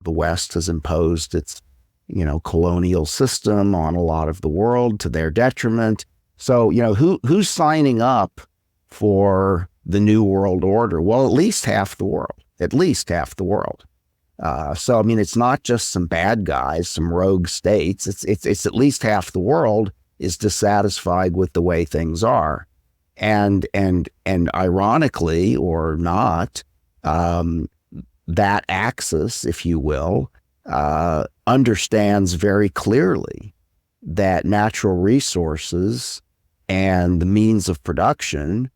The West has imposed its, colonial system on a lot of the world to their detriment. So, who's signing up for the New World Order? Well, at least half the world. So, it's not just some bad guys, some rogue states. It's at least half the world is dissatisfied with the way things are. And ironically or not, that axis, if you will, understands very clearly that natural resources and the means of production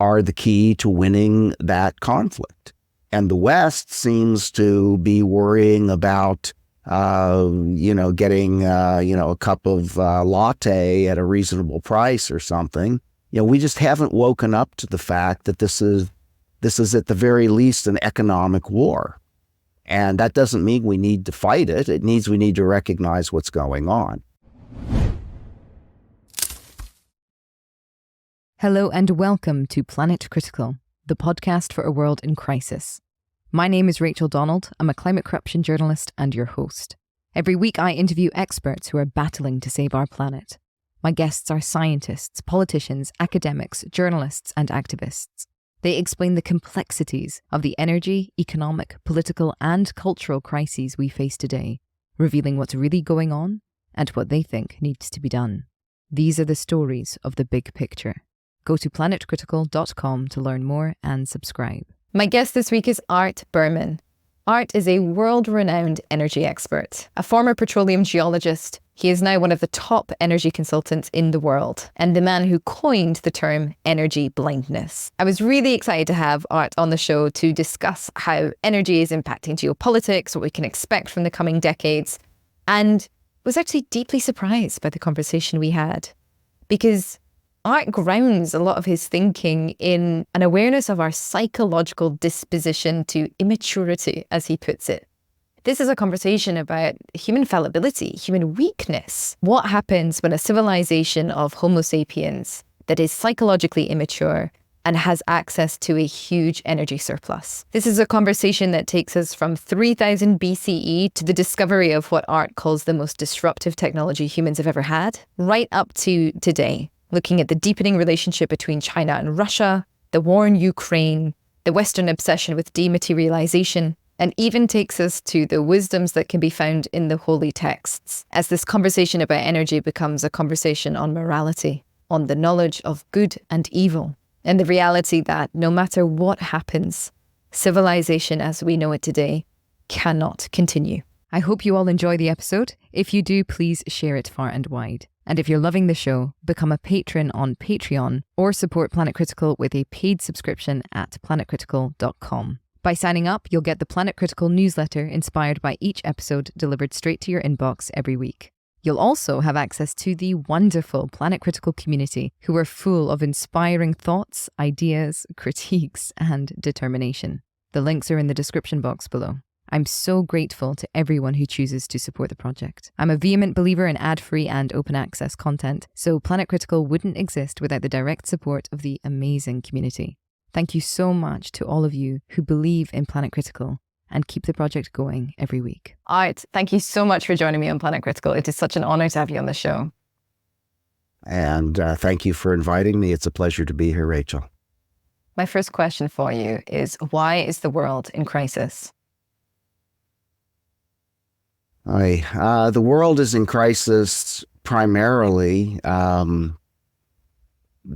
are the key to winning that conflict. And the West seems to be worrying about, getting, a cup of latte at a reasonable price or something. We just haven't woken up to the fact that this is at the very least an economic war. And that doesn't mean we need to fight it. It means we need to recognize what's going on. Hello and welcome to Planet Critical, the podcast for a world in crisis. My name is Rachel Donald. I'm a climate corruption journalist and your host. Every week I interview experts who are battling to save our planet. My guests are scientists, politicians, academics, journalists, and activists. They explain the complexities of the energy, economic, political, and cultural crises we face today, revealing what's really going on and what they think needs to be done. These are the stories of the big picture. Go to planetcritical.com to learn more and subscribe. My guest this week is Art Berman. Art is a world-renowned energy expert, a former petroleum geologist. He is now one of the top energy consultants in the world and the man who coined the term energy blindness. I was really excited to have Art on the show to discuss how energy is impacting geopolitics, what we can expect from the coming decades, and was actually deeply surprised by the conversation we had, because Art grounds a lot of his thinking in an awareness of our psychological disposition to immaturity, as he puts it. This is a conversation about human fallibility, human weakness. What happens when a civilization of Homo sapiens that is psychologically immature and has access to a huge energy surplus? This is a conversation that takes us from 3000 BCE to the discovery of what Art calls the most disruptive technology humans have ever had, right up to today, looking at the deepening relationship between China and Russia, the war in Ukraine, the Western obsession with dematerialization, and even takes us to the wisdoms that can be found in the holy texts, as this conversation about energy becomes a conversation on morality, on the knowledge of good and evil, and the reality that no matter what happens, civilization as we know it today cannot continue. I hope you all enjoy the episode. If you do, please share it far and wide. And if you're loving the show, become a patron on Patreon or support Planet Critical with a paid subscription at planetcritical.com. By signing up, you'll get the Planet Critical newsletter inspired by each episode delivered straight to your inbox every week. You'll also have access to the wonderful Planet Critical community who are full of inspiring thoughts, ideas, critiques, and determination. The links are in the description box below. I'm so grateful to everyone who chooses to support the project. I'm a vehement believer in ad-free and open access content, so Planet Critical wouldn't exist without the direct support of the amazing community. Thank you so much to all of you who believe in Planet Critical and keep the project going every week. Art, thank you so much for joining me on Planet Critical. It is such an honor to have you on the show. And thank you for inviting me. It's a pleasure to be here, Rachel. My first question for you is, why is the world in crisis? The world is in crisis primarily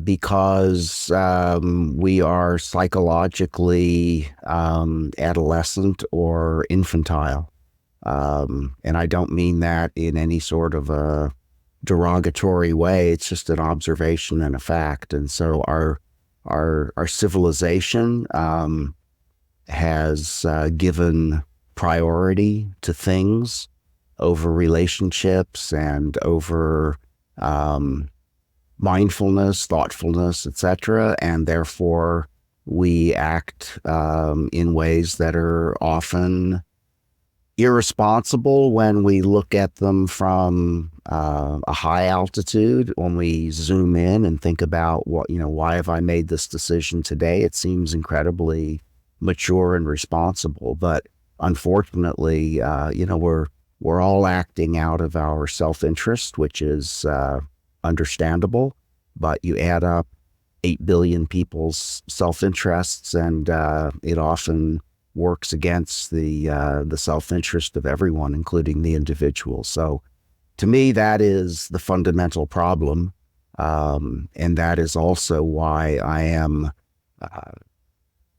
because we are psychologically adolescent or infantile. And I don't mean that in any sort of a derogatory way. It's just an observation and a fact. And so our civilization has given priority to things over relationships and over mindfulness, thoughtfulness, etc. And therefore, we act in ways that are often irresponsible when we look at them from a high altitude. When we zoom in and think about why have I made this decision today? It seems incredibly mature and responsible. But unfortunately, we're all acting out of our self-interest, which is understandable. But you add up 8 billion people's self-interests, and it often works against the self-interest of everyone, including the individual. So, to me, that is the fundamental problem, and that is also why I am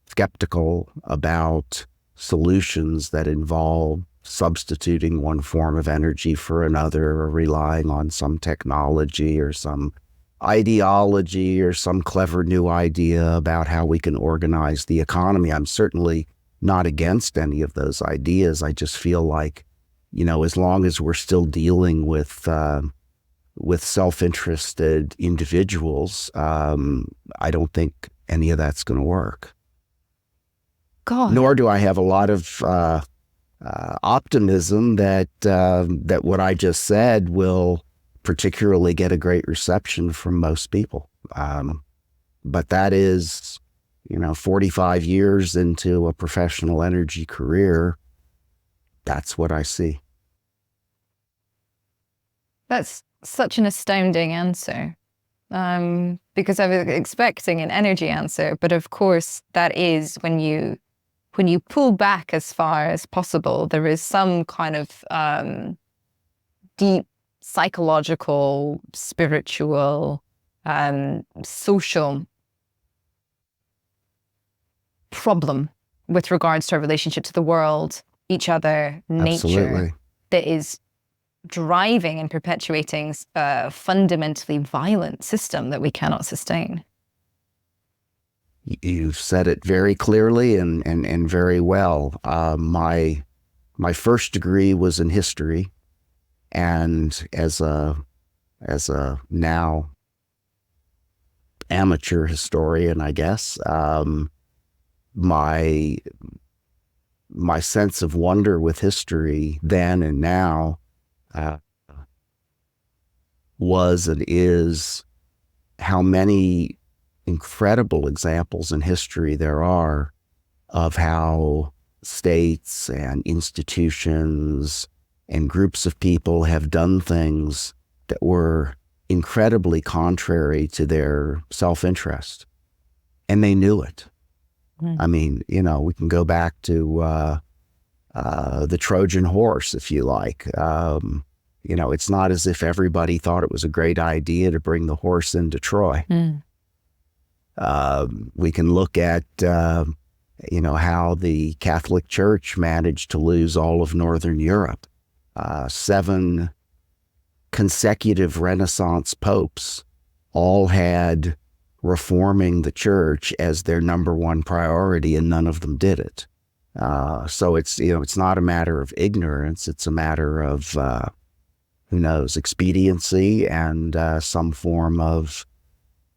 skeptical about solutions that involve substituting one form of energy for another, or relying on some technology or some ideology or some clever new idea about how we can organize the economy. I'm certainly not against any of those ideas. I just feel like, as long as we're still dealing with self-interested individuals, I don't think any of that's going to work. God. Nor do I have a lot of optimism that what I just said will particularly get a great reception from most people. But that is, 45 years into a professional energy career, that's what I see. That's such an astounding answer, because I was expecting an energy answer, but of course that is when you pull back as far as possible, there is some kind of deep psychological, spiritual, social problem with regards to our relationship to the world, each other, nature, Absolutely. that is driving and perpetuating a fundamentally violent system that we cannot sustain. You've said it very clearly and very well. My first degree was in history, and as a now amateur historian, I guess, my sense of wonder with history then and now was and is how many incredible examples in history there are of how states and institutions and groups of people have done things that were incredibly contrary to their self-interest. And they knew it. I mean, we can go back to the Trojan horse, if you like. It's not as if everybody thought it was a great idea to bring the horse into Troy. We can look at, how the Catholic Church managed to lose all of Northern Europe. 7 consecutive Renaissance popes all had reforming the church as their number one priority, and none of them did it. So it's not a matter of ignorance. It's a matter of, expediency and some form of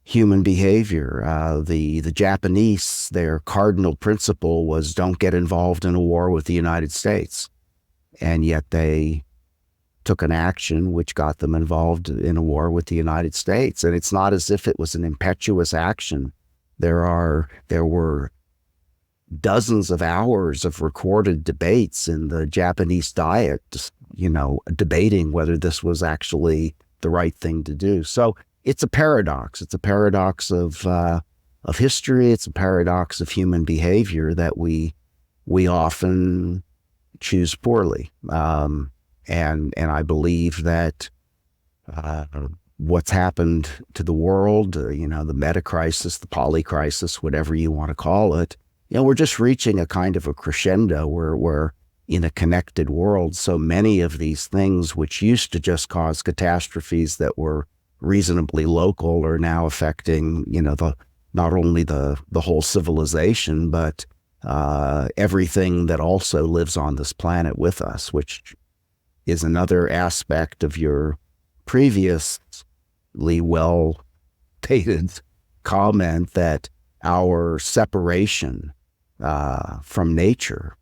human behavior. The Japanese, their cardinal principle was don't get involved in a war with the United States. And yet they took an action which got them involved in a war with the United States. And it's not as if it was an impetuous action. There were dozens of hours of recorded debates in the Japanese Diet, debating whether this was actually the right thing to do. So it's a paradox. It's a paradox of history. It's a paradox of human behavior that we often choose poorly. And I believe that what's happened to the world, the meta crisis, the poly crisis, whatever you want to call it, we're just reaching a kind of a crescendo where we're in a connected world. So many of these things which used to just cause catastrophes that were reasonably local are now affecting, not only the whole civilization, but everything that also lives on this planet with us, which is another aspect of your previously well-stated comment that our separation from nature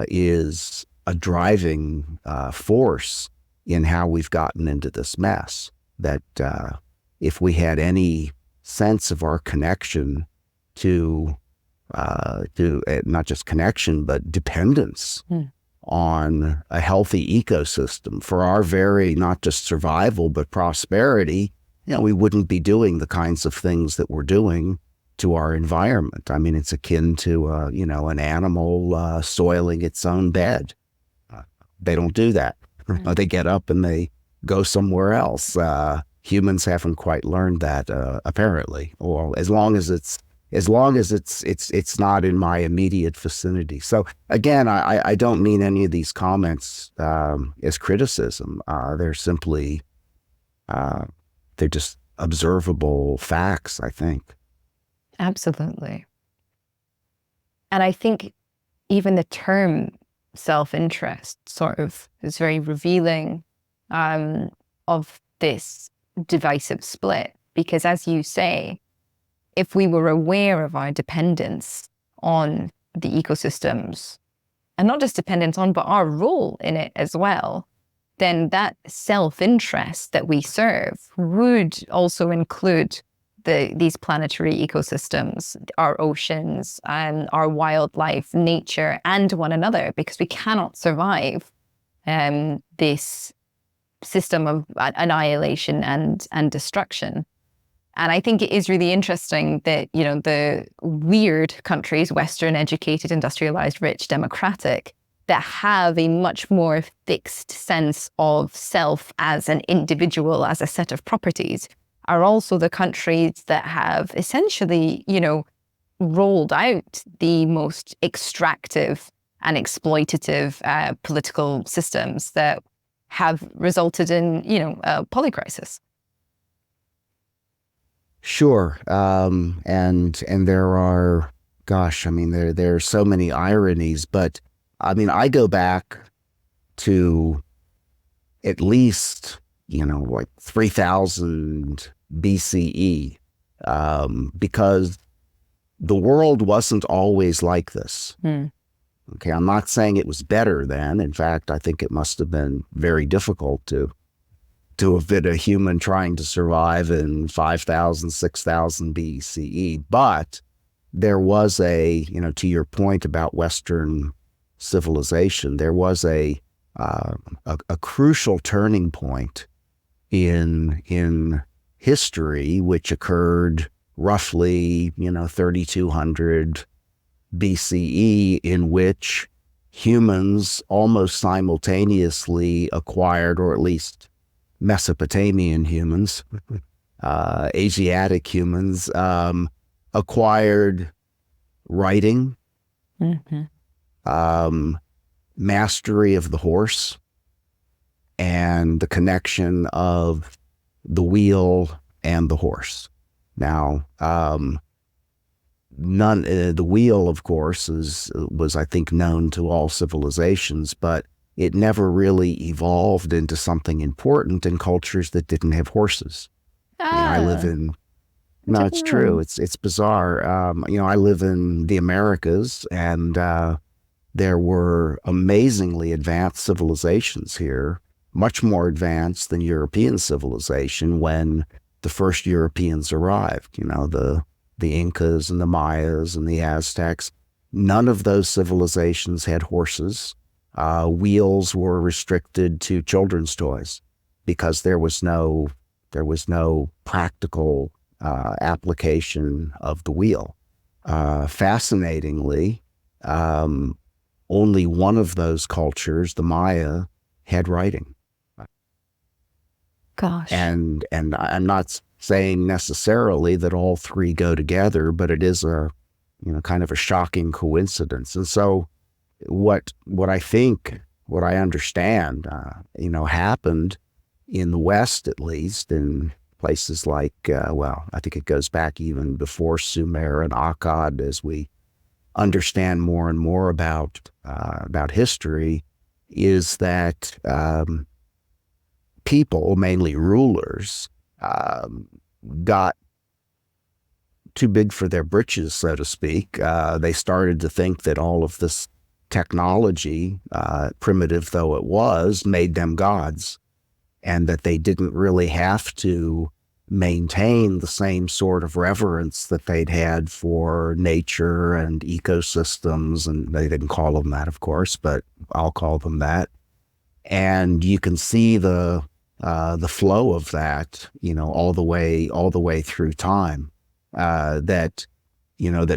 is a driving force in how we've gotten into this mess. That if we had any sense of our connection to not just connection, but dependence on a healthy ecosystem for our very, not just survival, but prosperity. We wouldn't be doing the kinds of things that we're doing to our environment. I mean, it's akin to, an animal soiling its own bed. They don't do that. They get up and they go somewhere else. Humans haven't quite learned that, apparently. Or as long as it's not in my immediate vicinity. So again, I don't mean any of these comments as criticism. They're simply they're just observable facts, I think. Absolutely. And I think even the term self-interest sort of is very revealing of this divisive split, because as you say, if we were aware of our dependence on the ecosystems, and not just dependence on, but our role in it as well, then that self-interest that we serve would also include these planetary ecosystems, our oceans, and our wildlife, nature, and one another, because we cannot survive this system of annihilation and destruction. And I think it is really interesting that, the weird countries, Western, educated, industrialized, rich, democratic, that have a much more fixed sense of self as an individual, as a set of properties, are also the countries that have essentially, rolled out the most extractive and exploitative political systems that have resulted in, a polycrisis. Sure. And there are, there are so many ironies, but I go back to at least, 3000 BCE, because the world wasn't always like this. Okay, I'm not saying it was better then. In fact, I think it must have been very difficult to have been a human trying to survive in 5000, 6000 BCE. But there was to your point about Western civilization, there was a crucial turning point in history, which occurred roughly, 3200 BCE, in which humans almost simultaneously acquired, or at least Mesopotamian humans, Asiatic humans, acquired writing, mastery of the horse, and the connection of the wheel and the horse. Now, the wheel, of course, was, I think, known to all civilizations, but it never really evolved into something important in cultures that didn't have horses. I live in, no, it's true. It's bizarre. I live in the Americas, and there were amazingly advanced civilizations here, much more advanced than European civilization when the first Europeans arrived. The Incas and the Mayas and the Aztecs. None of those civilizations had horses. Wheels were restricted to children's toys because there was no practical application of the wheel. Fascinatingly, only one of those cultures, the Maya, had writing. Gosh. And I'm not saying necessarily that all three go together, but it is a kind of a shocking coincidence. And so what I understand, happened in the West, at least, in places like, I think it goes back even before Sumer and Akkad, as we understand more and more about history, is that people, mainly rulers, got too big for their britches, so to speak. They started to think that all of this technology, primitive though it was, made them gods, and that they didn't really have to maintain the same sort of reverence that they'd had for nature and ecosystems. And they didn't call them that, of course, but I'll call them that. And you can see the flow of that, all the way through time. That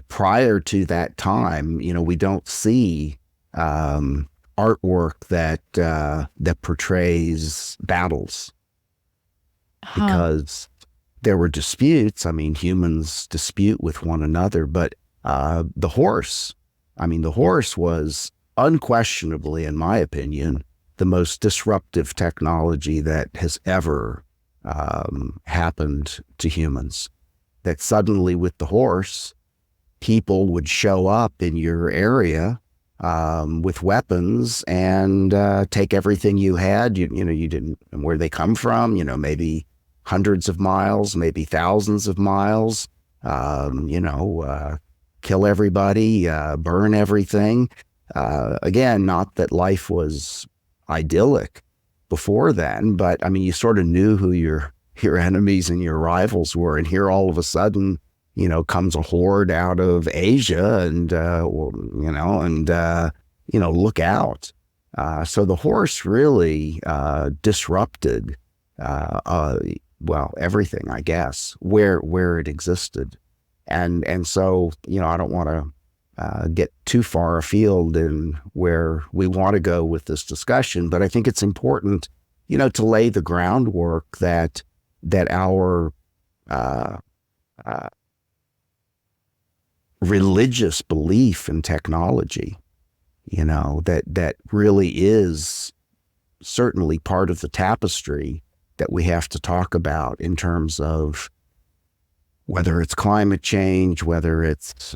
prior to that time, we don't see artwork that portrays battles, because there were disputes. I mean, humans dispute with one another, but the horse was unquestionably, in my opinion, the most disruptive technology that has ever happened to humans. That suddenly with the horse, people would show up in your area with weapons and take everything you had. You didn't, and where they come from, maybe hundreds of miles, maybe thousands of miles, kill everybody, burn everything. Again, not that life was idyllic before then, but I mean, you sort of knew who your enemies and your rivals were. And here all of a sudden, comes a horde out of Asia and, look out. So the horse really disrupted, everything, I guess, where it existed. And so, I don't want to get too far afield in where we want to go with this discussion, but I think it's important, to lay the groundwork that our religious belief in technology, that really is certainly part of the tapestry that we have to talk about in terms of whether it's climate change, whether it's,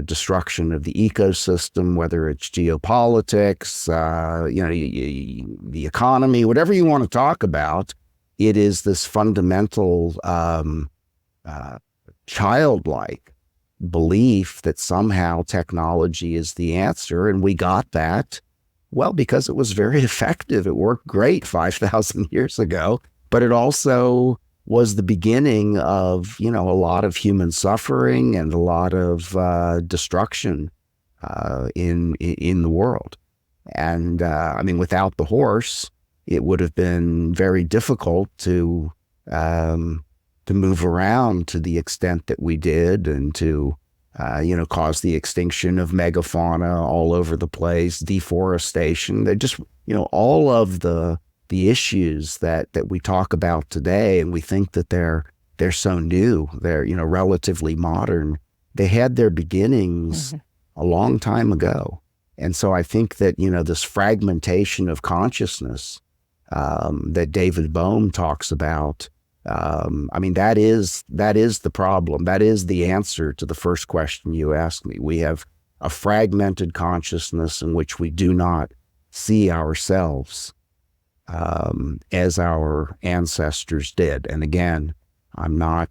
destruction of the ecosystem, whether it's geopolitics, the economy, whatever you want to talk about, it is this fundamental childlike belief that somehow technology is the answer. And we got that, because it was very effective. It worked great 5,000 years ago, but it also was the beginning of, a lot of human suffering and a lot of destruction in the world. And without the horse, it would have been very difficult to move around to the extent that we did, and to cause the extinction of megafauna all over the place, deforestation. They just, all of the issues that we talk about today, and we think that they're so new, they're, relatively modern. They had their beginnings a long time ago. And so I think that, this fragmentation of consciousness that David Bohm talks about, that is the problem. That is the answer to the first question you asked me. We have a fragmented consciousness in which we do not see ourselves as our ancestors did. And again, I'm not,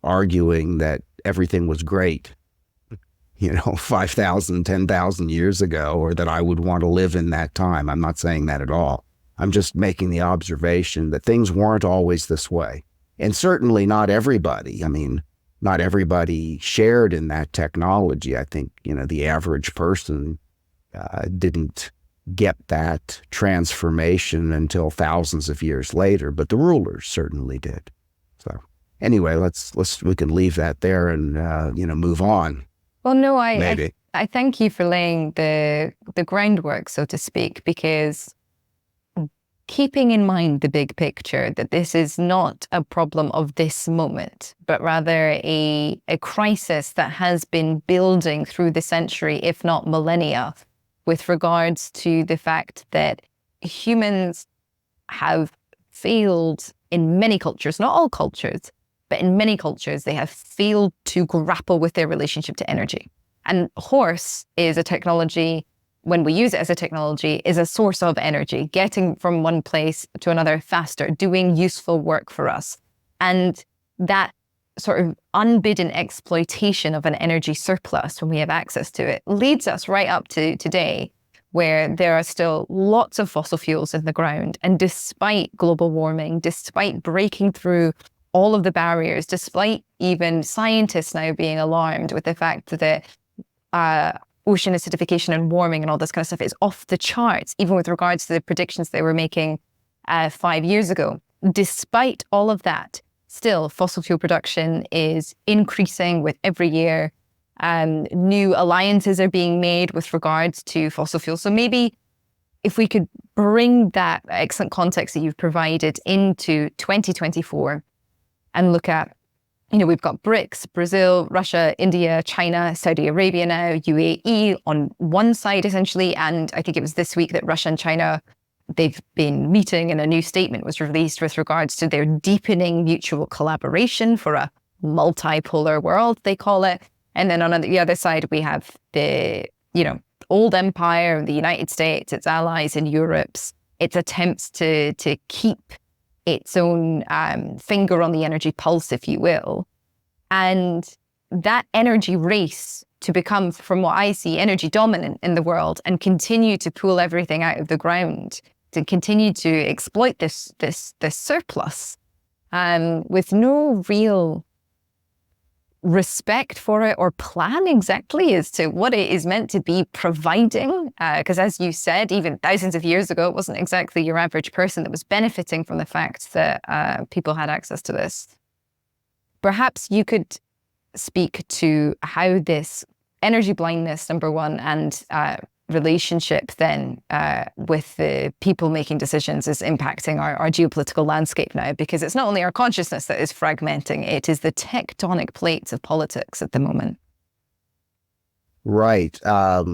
arguing that everything was great, 5,000, 10,000 years ago, or that I would want to live in that time. I'm not saying that at all. I'm just making the observation that things weren't always this way. And certainly not everybody. Not everybody shared in that technology. I think, the average person didn't get that transformation until thousands of years later, but the rulers certainly did. So anyway, we can leave that there and, move on. Well, no, Maybe. I thank you for laying the groundwork, so to speak, because keeping in mind the big picture, that this is not a problem of this moment, but rather a crisis that has been building through the century, if not millennia, with regards to the fact that humans have failed in many cultures, not all cultures, but in many cultures, they have failed to grapple with their relationship to energy. And horse is a technology, when we use it as a technology, is a source of energy, getting from one place to another faster, doing useful work for us. And that sort of unbidden exploitation of an energy surplus when we have access to it leads us right up to today, where there are still lots of fossil fuels in the ground. And despite global warming, despite breaking through all of the barriers, despite even scientists now being alarmed with the fact that ocean acidification and warming and all this kind of stuff is off the charts, even with regards to the predictions they were making 5 years ago. Despite all of that, still fossil fuel production is increasing with every year. New alliances are being made with regards to fossil fuels. So maybe if we could bring that excellent context that you've provided into 2024 and look at, we've got BRICS, Brazil, Russia, India, China, Saudi Arabia now, UAE on one side essentially. And I think it was this week that Russia and China, they've been meeting and a new statement was released with regards to their deepening mutual collaboration for a multipolar world, they call it. And then on the other side, we have the, old empire of the United States, its allies in Europe, its attempts to keep its own finger on the energy pulse, if you will. And that energy race to become, from what I see, energy dominant in the world and continue to pull everything out of the ground, to continue to exploit this surplus with no real respect for it or plan exactly as to what it is meant to be providing. Because as you said, even thousands of years ago, it wasn't exactly your average person that was benefiting from the fact that people had access to this. Perhaps you could speak to how this energy blindness, number one, and relationship then with the people making decisions is impacting our geopolitical landscape now, because it's not only our consciousness that is fragmenting, it is the tectonic plates of politics at the moment. Right.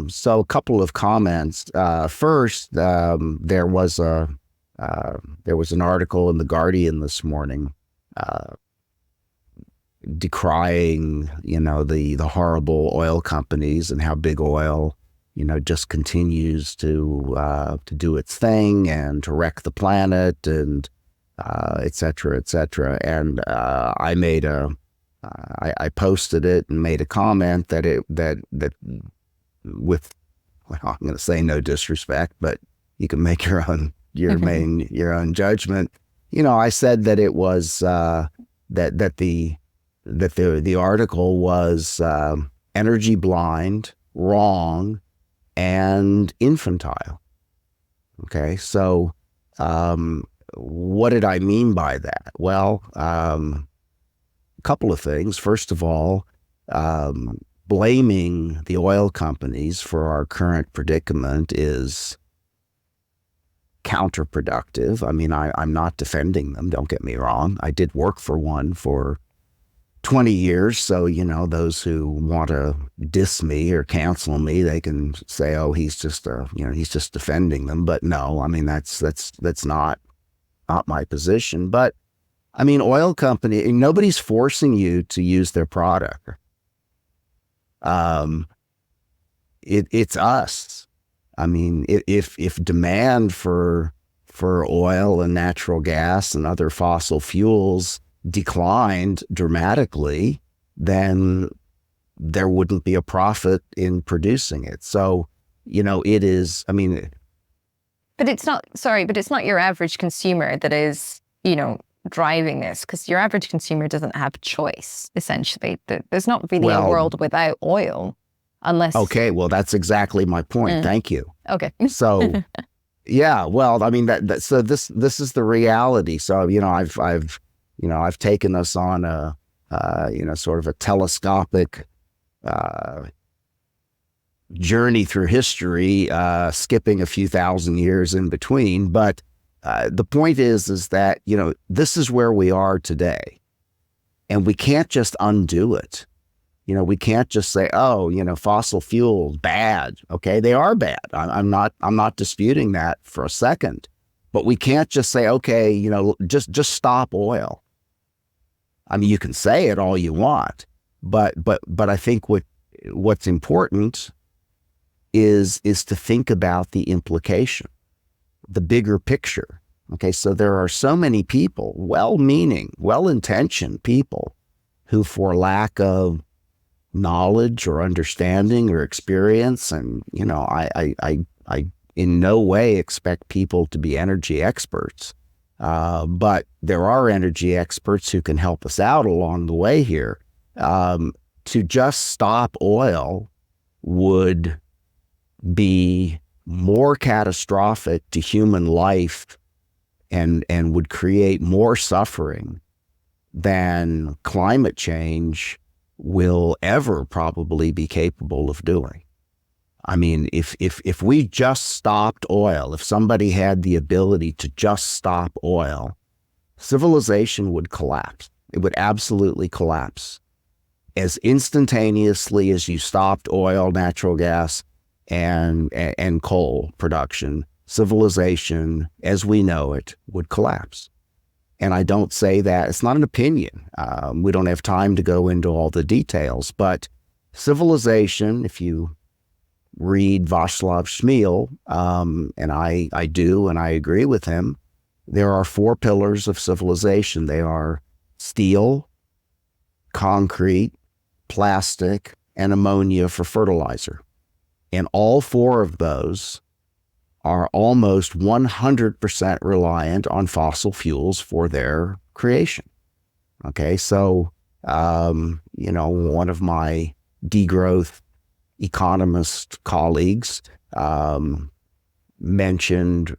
So a couple of comments. First, there was an article in The Guardian this morning decrying, the horrible oil companies and how big oil just continues to do its thing and to wreck the planet and et cetera, et cetera. And I posted it and made a comment that with, well, I'm going to say no disrespect, but you can make your own judgment. I said that it was that the article was energy blind, wrong, and infantile. Okay, so what did I mean by that? Well, a couple of things. First of all, blaming the oil companies for our current predicament is counterproductive. I mean, I'm not defending them, don't get me wrong. I did work for one for 20 years. So, those who want to diss me or cancel me, they can say, oh, he's just defending them. But no, I mean, that's not my position. But I mean, oil company, nobody's forcing you to use their product. It's us. I mean, if demand for oil and natural gas and other fossil fuels declined dramatically, then there wouldn't be a profit in producing it. So, it is, I mean. But it's not your average consumer that is, driving this, because your average consumer doesn't have choice, essentially. There's not really a world without oil unless. Okay, well, that's exactly my point. Thank you. Okay. So, yeah, well, I mean, so this is the reality. So, I've taken us on a sort of a telescopic journey through history, skipping a few thousand years in between. But the point is that, this is where we are today, and we can't just undo it. We can't just say, oh, fossil fuels, bad. Okay, they are bad. I'm not disputing that for a second. But we can't just say, okay, just stop oil. I mean, you can say it all you want, but I think what's important is to think about the implication, the bigger picture. Okay, so there are so many people, well-meaning, well-intentioned people, who for lack of knowledge or understanding or experience, and I I in no way expect people to be energy experts. But there are energy experts who can help us out along the way here. To just stop oil would be more catastrophic to human life and would create more suffering than climate change will ever probably be capable of doing. I mean, if we just stopped oil, if somebody had the ability to just stop oil, civilization would collapse. It would absolutely collapse. As instantaneously as you stopped oil, natural gas, and coal production, civilization as we know it would collapse. And I don't say that, it's not an opinion. We don't have time to go into all the details, but civilization, if you read Václav Smil, and I do, and I agree with him, there are 4 pillars of civilization. They are steel, concrete, plastic, and ammonia for fertilizer. And all 4 of those are almost 100% reliant on fossil fuels for their creation. Okay, so, one of my degrowth economist colleagues mentioned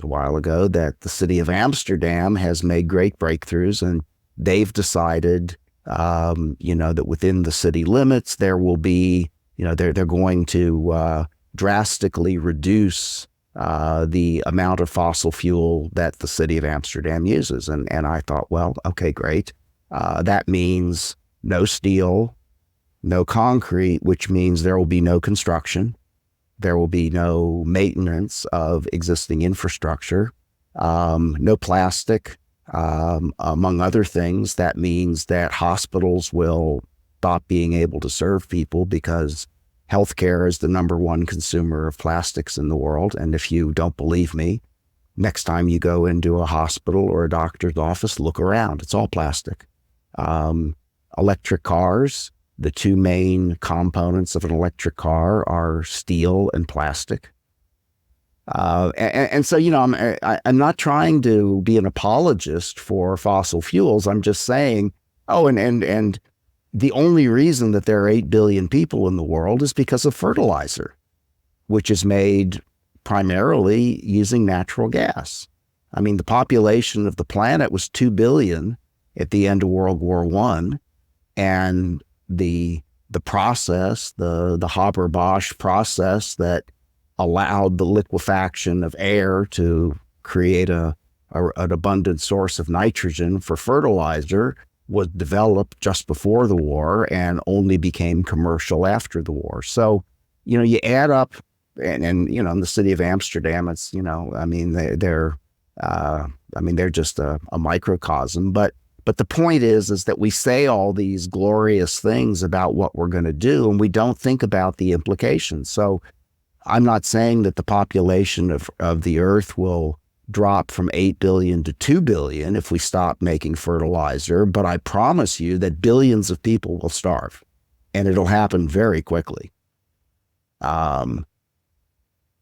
a while ago that the city of Amsterdam has made great breakthroughs, and they've decided, that within the city limits, there will be, they're going to drastically reduce the amount of fossil fuel that the city of Amsterdam uses. And I thought, well, okay, great. That means no steel, no concrete, which means there will be no construction. There will be no maintenance of existing infrastructure, no plastic, among other things. That means that hospitals will stop being able to serve people because healthcare is the #1 consumer of plastics in the world. And if you don't believe me, next time you go into a hospital or a doctor's office, look around. It's all plastic. Electric cars, the 2 main components of an electric car are steel and plastic. And so, I'm not trying to be an apologist for fossil fuels. I'm just saying, and the only reason that there are 8 billion people in the world is because of fertilizer, which is made primarily using natural gas. I mean, the population of the planet was 2 billion at the end of World War I, and the process, the Haber-Bosch process that allowed the liquefaction of air to create an abundant source of nitrogen for fertilizer was developed just before the war and only became commercial after the war. So, you add up, and in the city of Amsterdam, it's, they're just a microcosm. But the point is that we say all these glorious things about what we're going to do, and we don't think about the implications. So I'm not saying that the population of the earth will drop from 8 billion to 2 billion if we stop making fertilizer, but I promise you that billions of people will starve, and it'll happen very quickly.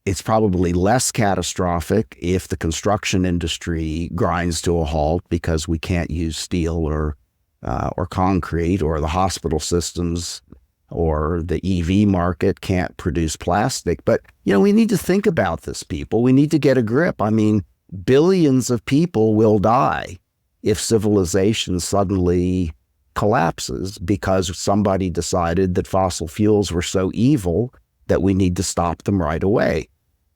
It's probably less catastrophic if the construction industry grinds to a halt because we can't use steel or concrete, or the hospital systems or the EV market can't produce plastic. But, we need to think about this, people. We need to get a grip. I mean, billions of people will die if civilization suddenly collapses because somebody decided that fossil fuels were so evil that we need to stop them right away.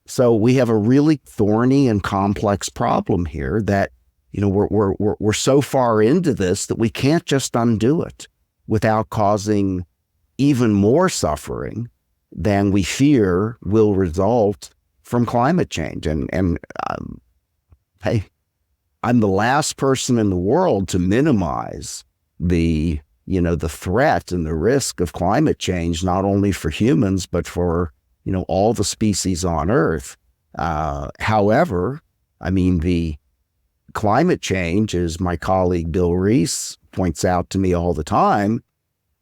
So we have a really thorny and complex problem here that, we're so far into this that we can't just undo it without causing even more suffering than we fear will result from climate change. And hey, I'm the last person in the world to minimize the threat and the risk of climate change, not only for humans, but for all the species on Earth. However, the climate change, as my colleague Bill Reese points out to me all the time,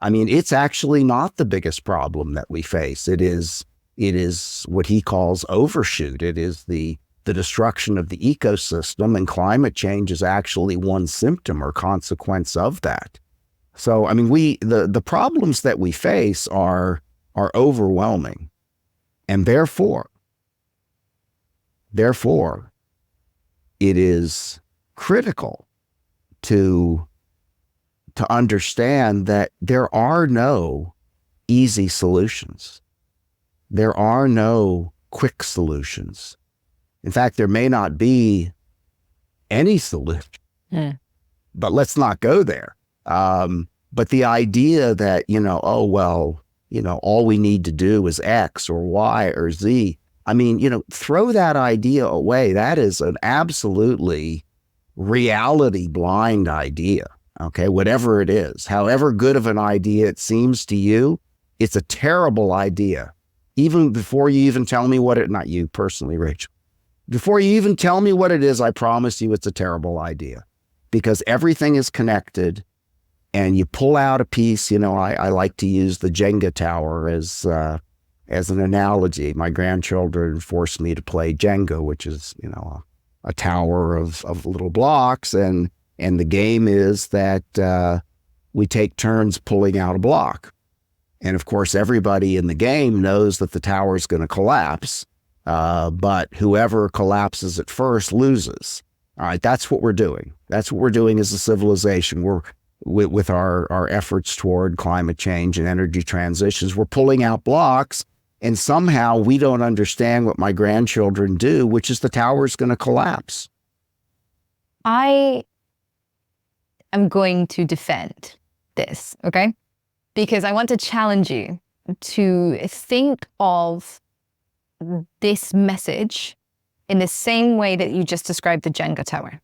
it's actually not the biggest problem that we face. It is It is what he calls overshoot. It is the destruction of the ecosystem, and climate change is actually one symptom or consequence of that. So, I mean, the problems that we face are overwhelming, and therefore, it is critical to understand that there are no easy solutions. There are no quick solutions. In fact, there may not be any solution, but let's not go there. But the idea that, all we need to do is X or Y or Z, I mean, throw that idea away. That is an absolutely reality blind idea. Okay, whatever it is, however good of an idea it seems to you, it's a terrible idea. Even before you even tell me not you personally, Rachel, before you even tell me what it is, I promise you it's a terrible idea, because everything is connected, and you pull out a piece. I like to use the Jenga tower as an analogy. My grandchildren forced me to play Jenga, which is, a tower of little blocks. And the game is that we take turns pulling out a block. And of course, everybody in the game knows that the tower is going to collapse, but whoever collapses at first loses. All right, that's what we're doing. That's what we're doing as a civilization. We're with our efforts toward climate change and energy transitions. We're pulling out blocks, and somehow we don't understand what my grandchildren do, which is the tower is going to collapse. I am going to defend this, okay? Because I want to challenge you to think of this message in the same way that you just described the Jenga tower.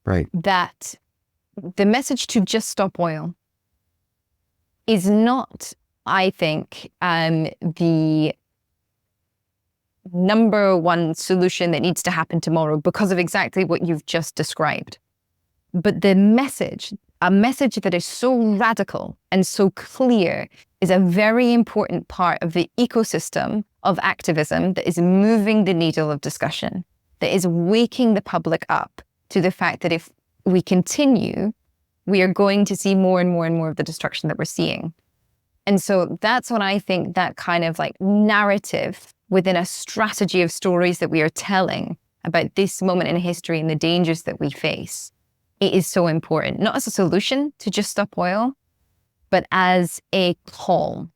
Right. That the message to just stop oil is not, I think, the number one solution that needs to happen tomorrow because of exactly what you've just described. But the message, a message that is so radical and so clear, is a very important part of the ecosystem of activism that is moving the needle of discussion, that is waking the public up to the fact that if we continue, we are going to see more and more and more of the destruction that we're seeing. And so that's what I think, that kind of like narrative within a strategy of stories that we are telling about this moment in history and the dangers that we face. It is so important, not as a solution to just stop oil, but as a call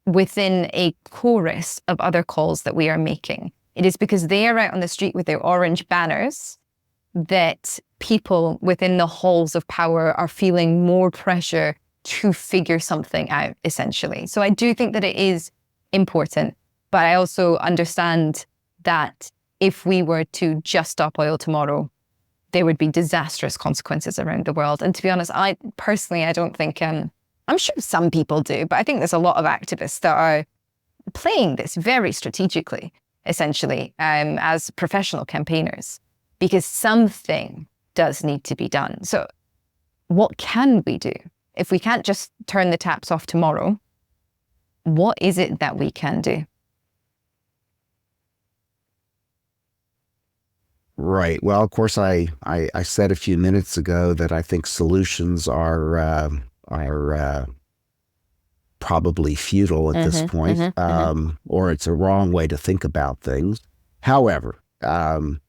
within a chorus of other calls that we are making. It is because they are out on the street with their orange banners that people within the halls of power are feeling more pressure to figure something out, essentially. So I do think that it is important, but I also understand that if we were to just stop oil tomorrow, there would be disastrous consequences around the world. And to be honest, I don't think, I'm sure some people do, but I think there's a lot of activists that are playing this very strategically, essentially, as professional campaigners, because something does need to be done. So what can we do? If we can't just turn the taps off tomorrow, what is it that we can do? Right. Well, of course, I said a few minutes ago that I think solutions are probably futile at this point, or it's a wrong way to think about things. However, and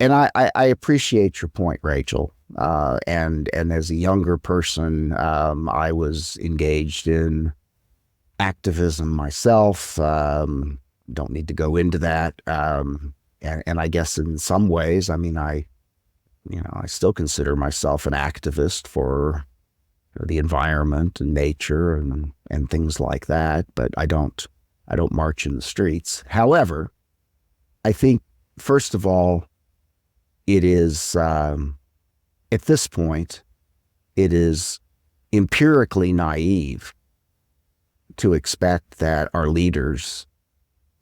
I appreciate your point, Rachel. And as a younger person, I was engaged in activism myself. Don't need to go into that. And I guess in some ways, I mean, I still consider myself an activist for the environment and nature and things like that. But I don't march in the streets. However, I think, first of all, it is, at this point, it is empirically naive to expect that our leaders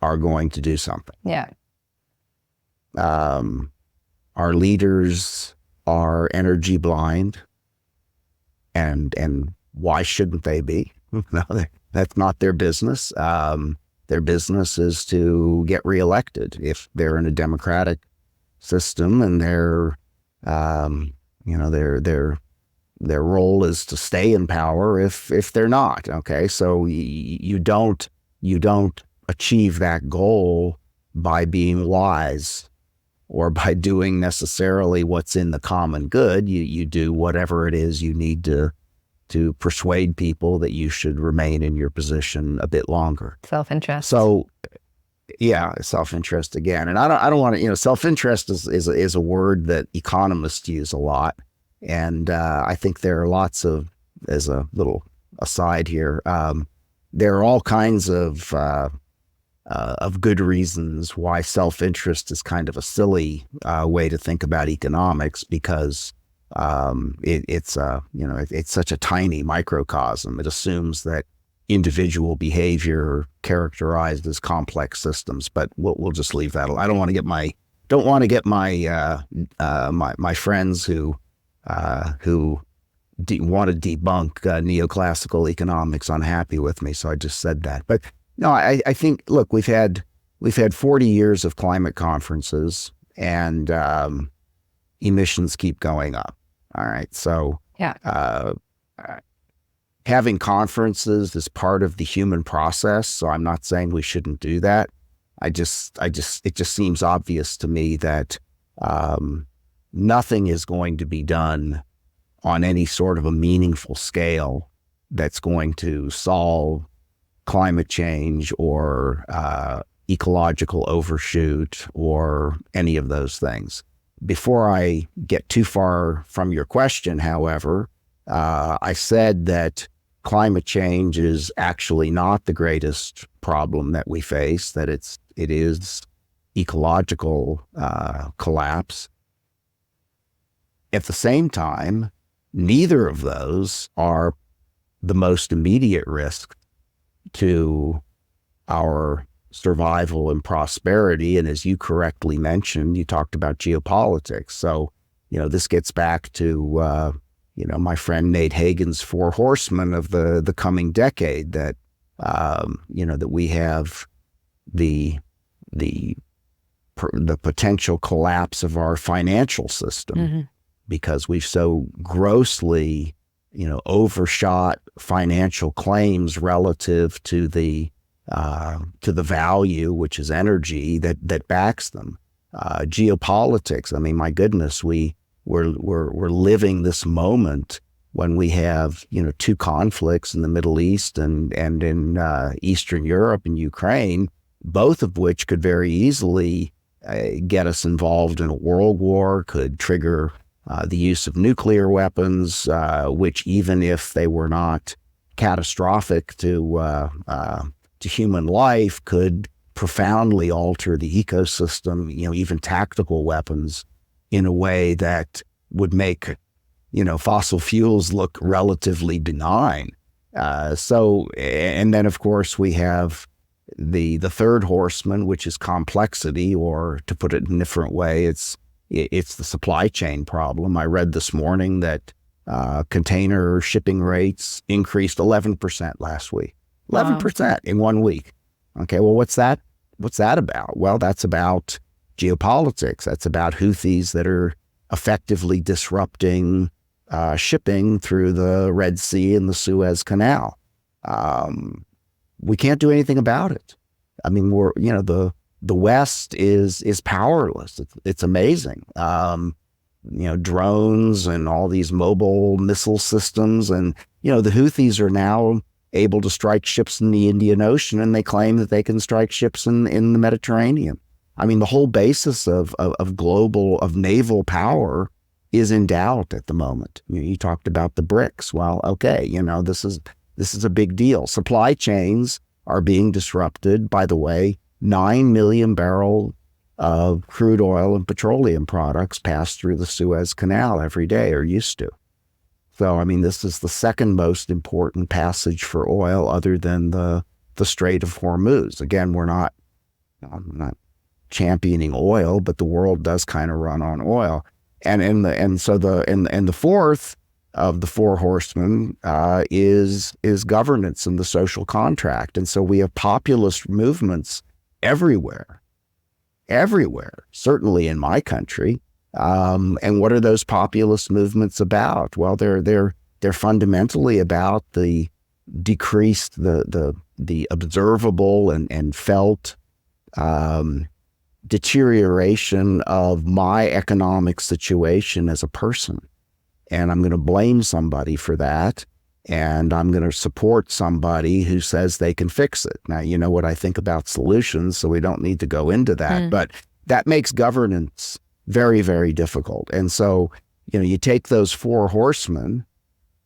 are going to do something. Yeah. Our leaders are energy blind, and why shouldn't they be? No, That's not their business. Their business is to get reelected if they're in a democratic system, and their role is to stay in power if they're not. Okay, so you don't achieve that goal by being wise or by doing necessarily what's in the common good. You do whatever it is you need to persuade people that you should remain in your position a bit longer. Self-interest. So, yeah, self-interest again. And I don't want to, self-interest is a word that economists use a lot. And I think there are lots of, as a little aside here, there are all kinds of good reasons why self-interest is kind of a silly way to think about economics, because it's such a tiny microcosm. It assumes that individual behavior characterized as complex systems, but we'll just leave that alone. I don't want to get my my friends who want to debunk neoclassical economics unhappy with me, so I just said that. But no, I think, look, we've had 40 years of climate conferences, and emissions keep going up. All right, so yeah. Having conferences is part of the human process, so I'm not saying we shouldn't do that. It just seems obvious to me that nothing is going to be done on any sort of a meaningful scale that's going to solve climate change or ecological overshoot or any of those things. Before I get too far from your question, however, I said that climate change is actually not the greatest problem that we face, that it is ecological collapse. At the same time, neither of those are the most immediate risk to our survival and prosperity. And as you correctly mentioned, you talked about geopolitics. So, this gets back to, my friend Nate Hagen's 4 horsemen of the coming decade, that, that we have the potential collapse of our financial system, because we've so grossly, overshot financial claims relative to the value, which is energy, that backs them. Geopolitics. I mean, my goodness, we're living this moment when we have 2 conflicts in the Middle East and in Eastern Europe and Ukraine, both of which could very easily get us involved in a world war, could trigger the use of nuclear weapons, which, even if they were not catastrophic to human life, could profoundly alter the ecosystem, even tactical weapons, in a way that would make, fossil fuels look relatively benign. And then, of course, we have the third horseman, which is complexity, or to put it in a different way, it's the supply chain problem. I read this morning that container shipping rates increased 11% last week. 11% in 1 week. Okay, well, what's that about? Well, that's about geopolitics. That's about Houthis that are effectively disrupting shipping through the Red Sea and the Suez Canal. We can't do anything about it. I mean, the West is powerless. It's amazing. Drones and all these mobile missile systems, and the Houthis are now able to strike ships in the Indian Ocean, and they claim that they can strike ships in the Mediterranean. I mean, the whole basis of naval power is in doubt at the moment. You talked about the BRICS. Well, okay, this is a big deal. Supply chains are being disrupted. By the way, 9 million barrels of crude oil and petroleum products pass through the Suez Canal every day, or used to. So, I mean, this is the second most important passage for oil, other than the Strait of Hormuz. Again, I'm not championing oil, but the world does kind of run on oil. And the fourth of the four horsemen is governance and the social contract. And so we have populist movements everywhere, certainly in my country. And what are those populist movements about? Well, they're fundamentally about the decreased, the observable and felt deterioration of my economic situation as a person. And I'm going to blame somebody for that. And I'm going to support somebody who says they can fix it. Now, you know what I think about solutions, so we don't need to go into that. But that makes governance very, very difficult. And so, you take those four horsemen,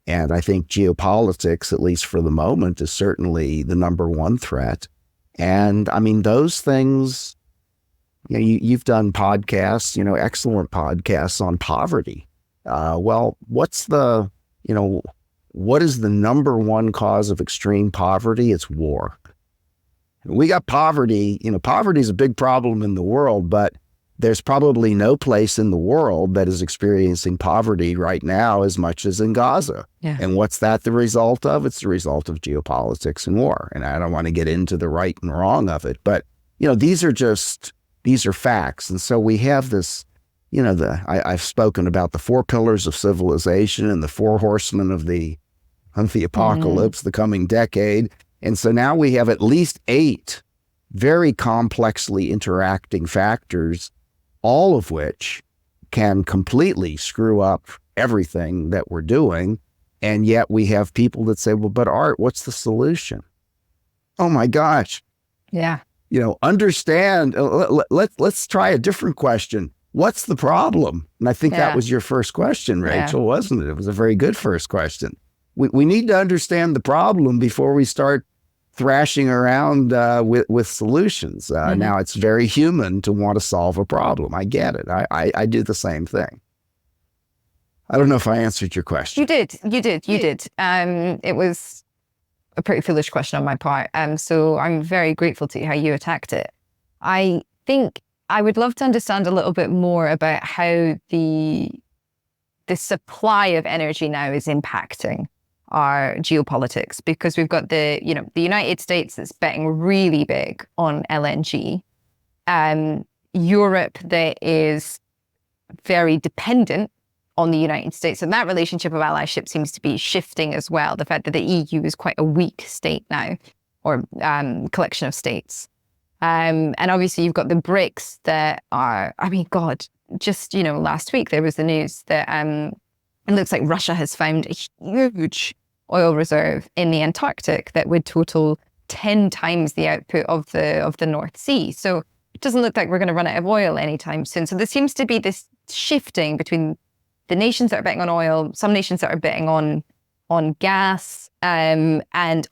and I think geopolitics, at least for the moment, is certainly the number one threat. And I mean, those things, you've done podcasts, excellent podcasts on poverty. Well, what is the number one cause of extreme poverty? It's war. We got poverty. Poverty is a big problem in the world, but there's probably no place in the world that is experiencing poverty right now as much as in Gaza. Yeah. And what's that the result of? It's the result of geopolitics and war. And I don't want to get into the right and wrong of it, but these are facts. And so we have this, I've spoken about the four pillars of civilization and the four horsemen of the apocalypse, the coming decade. And so now we have at least 8 very complexly interacting factors, all of which can completely screw up everything that we're doing. And yet we have people that say, well, but Art, what's the solution? Oh my gosh. Yeah. Understand, let's try a different question. What's the problem? And I think that was your first question, Rachel, wasn't it? It was a very good first question. We need to understand the problem before we start thrashing around with solutions. Now, it's very human to want to solve a problem. I get it. I do the same thing. I don't know if I answered your question. You did. It was a pretty foolish question on my part. So I'm very grateful to how you attacked it. I think I would love to understand a little bit more about how the supply of energy now is impacting our geopolitics, because we've got the United States that's betting really big on LNG, Europe that is very dependent on the United States, and that relationship of allyship seems to be shifting as well. The fact that the EU is quite a weak state now, or collection of states, and obviously you've got the BRICS that are, just last week there was the news that it looks like Russia has found a huge oil reserve in the Antarctic that would total 10 times the output of the North Sea. So it doesn't look like we're going to run out of oil anytime soon. So there seems to be this shifting between the nations that are betting on oil, some nations that are betting on gas, and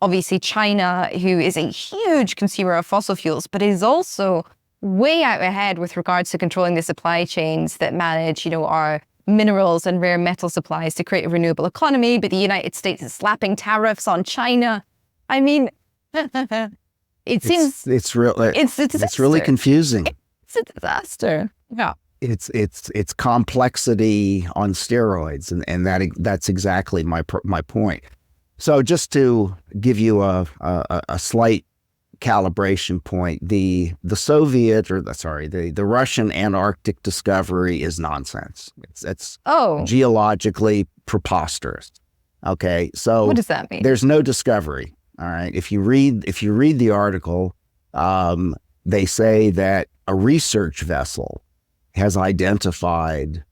obviously China, who is a huge consumer of fossil fuels, but is also way out ahead with regards to controlling the supply chains that manage, our minerals and rare metal supplies to create a renewable economy. But the United States is slapping tariffs on China. I mean, it seems it's really confusing. It's a disaster. Yeah. It's complexity on steroids, and that's exactly my point. So just to give you a slight calibration point, the Russian Antarctic discovery is nonsense. It's geologically preposterous. Okay, so what does that mean? There's no discovery. All right, if you read the article, they say that a research vessel has identified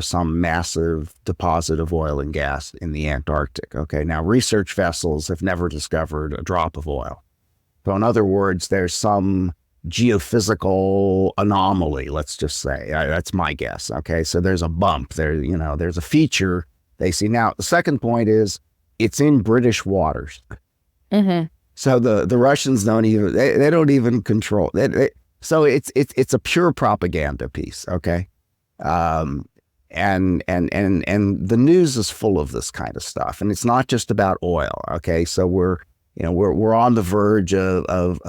some massive deposit of oil and gas in the Antarctic. Okay, now research vessels have never discovered a drop of oil. So in other words, there's some geophysical anomaly, let's just say. That's my guess. Okay, so there's a bump there. There's a feature they see. Now, the second point is it's in British waters. Mm-hmm. So the Russians don't even control it. So it's a pure propaganda piece. Okay, and the news is full of this kind of stuff, and it's not just about oil. Okay, so we're on the verge of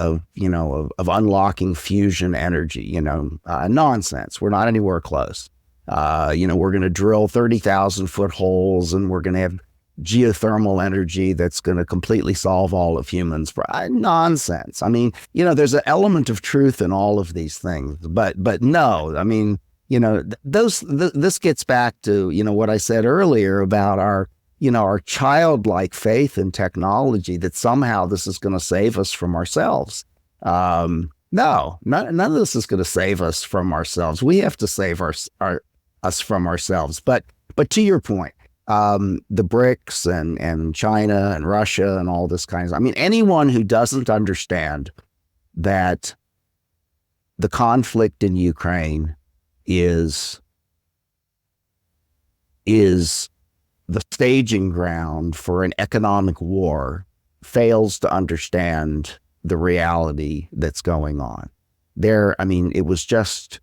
unlocking fusion energy. Nonsense. We're not anywhere close. We're going to drill 30,000 foot holes and we're going to have geothermal energy that's going to completely solve all of humans. Nonsense. I mean, there's an element of truth in all of these things, but no, I mean, this gets back to, what I said earlier about our childlike faith in technology that somehow this is going to save us from ourselves. No, none of this is going to save us from ourselves. We have to save us from ourselves. But to your point, the BRICS and China and Russia and all this kinds. I mean, anyone who doesn't understand that the conflict in Ukraine is the staging ground for an economic war fails to understand the reality that's going on there. I mean, it was just,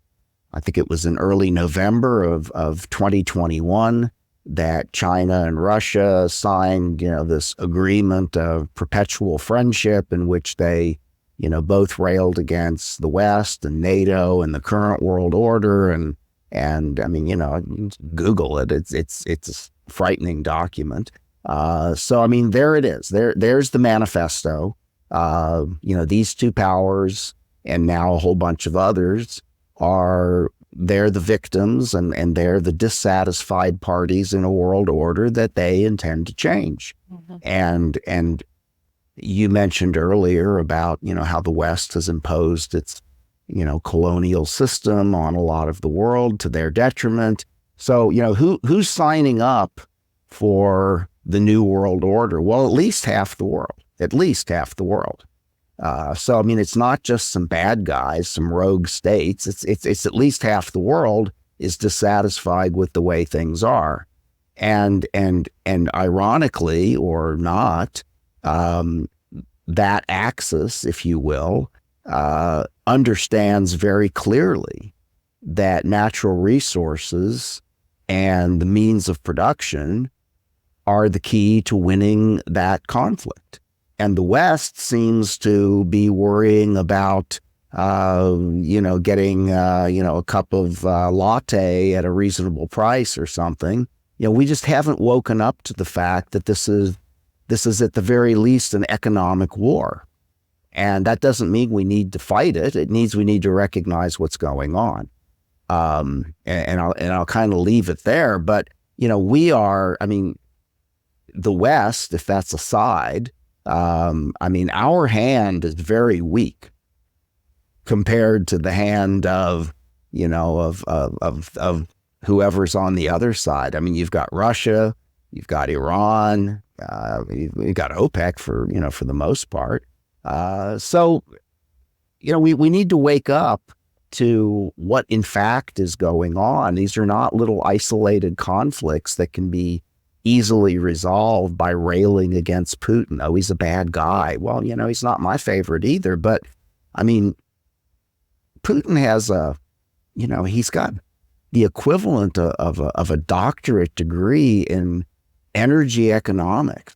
I think it was in early November of 2021 that China and Russia signed, this agreement of perpetual friendship in which they, both railed against the West and NATO and the current world order. And I mean, Google it. It's a frightening document. So, I mean, there it is. There's the manifesto. These two powers and now a whole bunch of others they're the victims and they're the dissatisfied parties in a world order that they intend to change. Mm-hmm. And you mentioned earlier about, how the West has imposed its, colonial system on a lot of the world to their detriment. So, who's signing up for the new world order? Well, at least half the world. So, I mean, it's not just some bad guys, some rogue states. It's at least half the world is dissatisfied with the way things are. And ironically or not, that axis, if you will, understands very clearly that natural resources and the means of production are the key to winning that conflict. And the West seems to be worrying about, getting, a cup of latte at a reasonable price or something. We just haven't woken up to the fact that this is at the very least an economic war. And that doesn't mean we need to fight it. It means we need to recognize what's going on. And I'll kind of leave it there. But, the West, if that's a side, our hand is very weak compared to the hand of whoever's on the other side. I mean, you've got Russia, you've got Iran, you've got OPEC for the most part. So we need to wake up to what in fact is going on. These are not little isolated conflicts that can be easily resolved by railing against Putin. Oh, he's a bad guy. Well, he's not my favorite either. But I mean, Putin has he's got the equivalent of a doctorate degree in energy economics.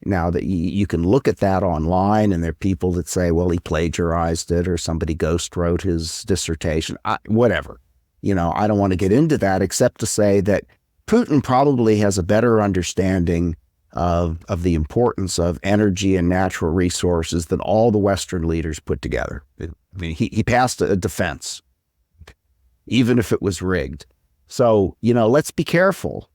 Now that you can look at that online, and there are people that say, well, he plagiarized it or somebody ghost wrote his dissertation. Whatever. I don't want to get into that except to say that Putin probably has a better understanding of the importance of energy and natural resources than all the Western leaders put together. I mean, he passed a defense, even if it was rigged. So, let's be careful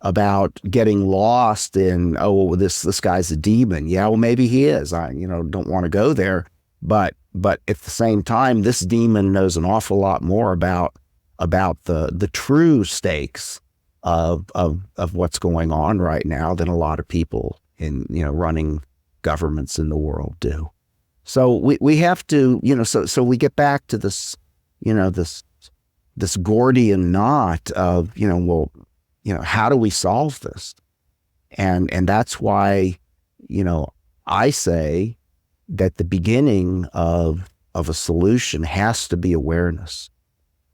about getting lost in, oh, this guy's a demon. Yeah, well, maybe he is. I, don't want to go there. But at the same time, this demon knows an awful lot more about the true stakes of what's going on right now than a lot of people in, running governments in the world do. So we have to, so we get back to this, this Gordian knot of, how do we solve this? And that's why, I say that the beginning of a solution has to be awareness.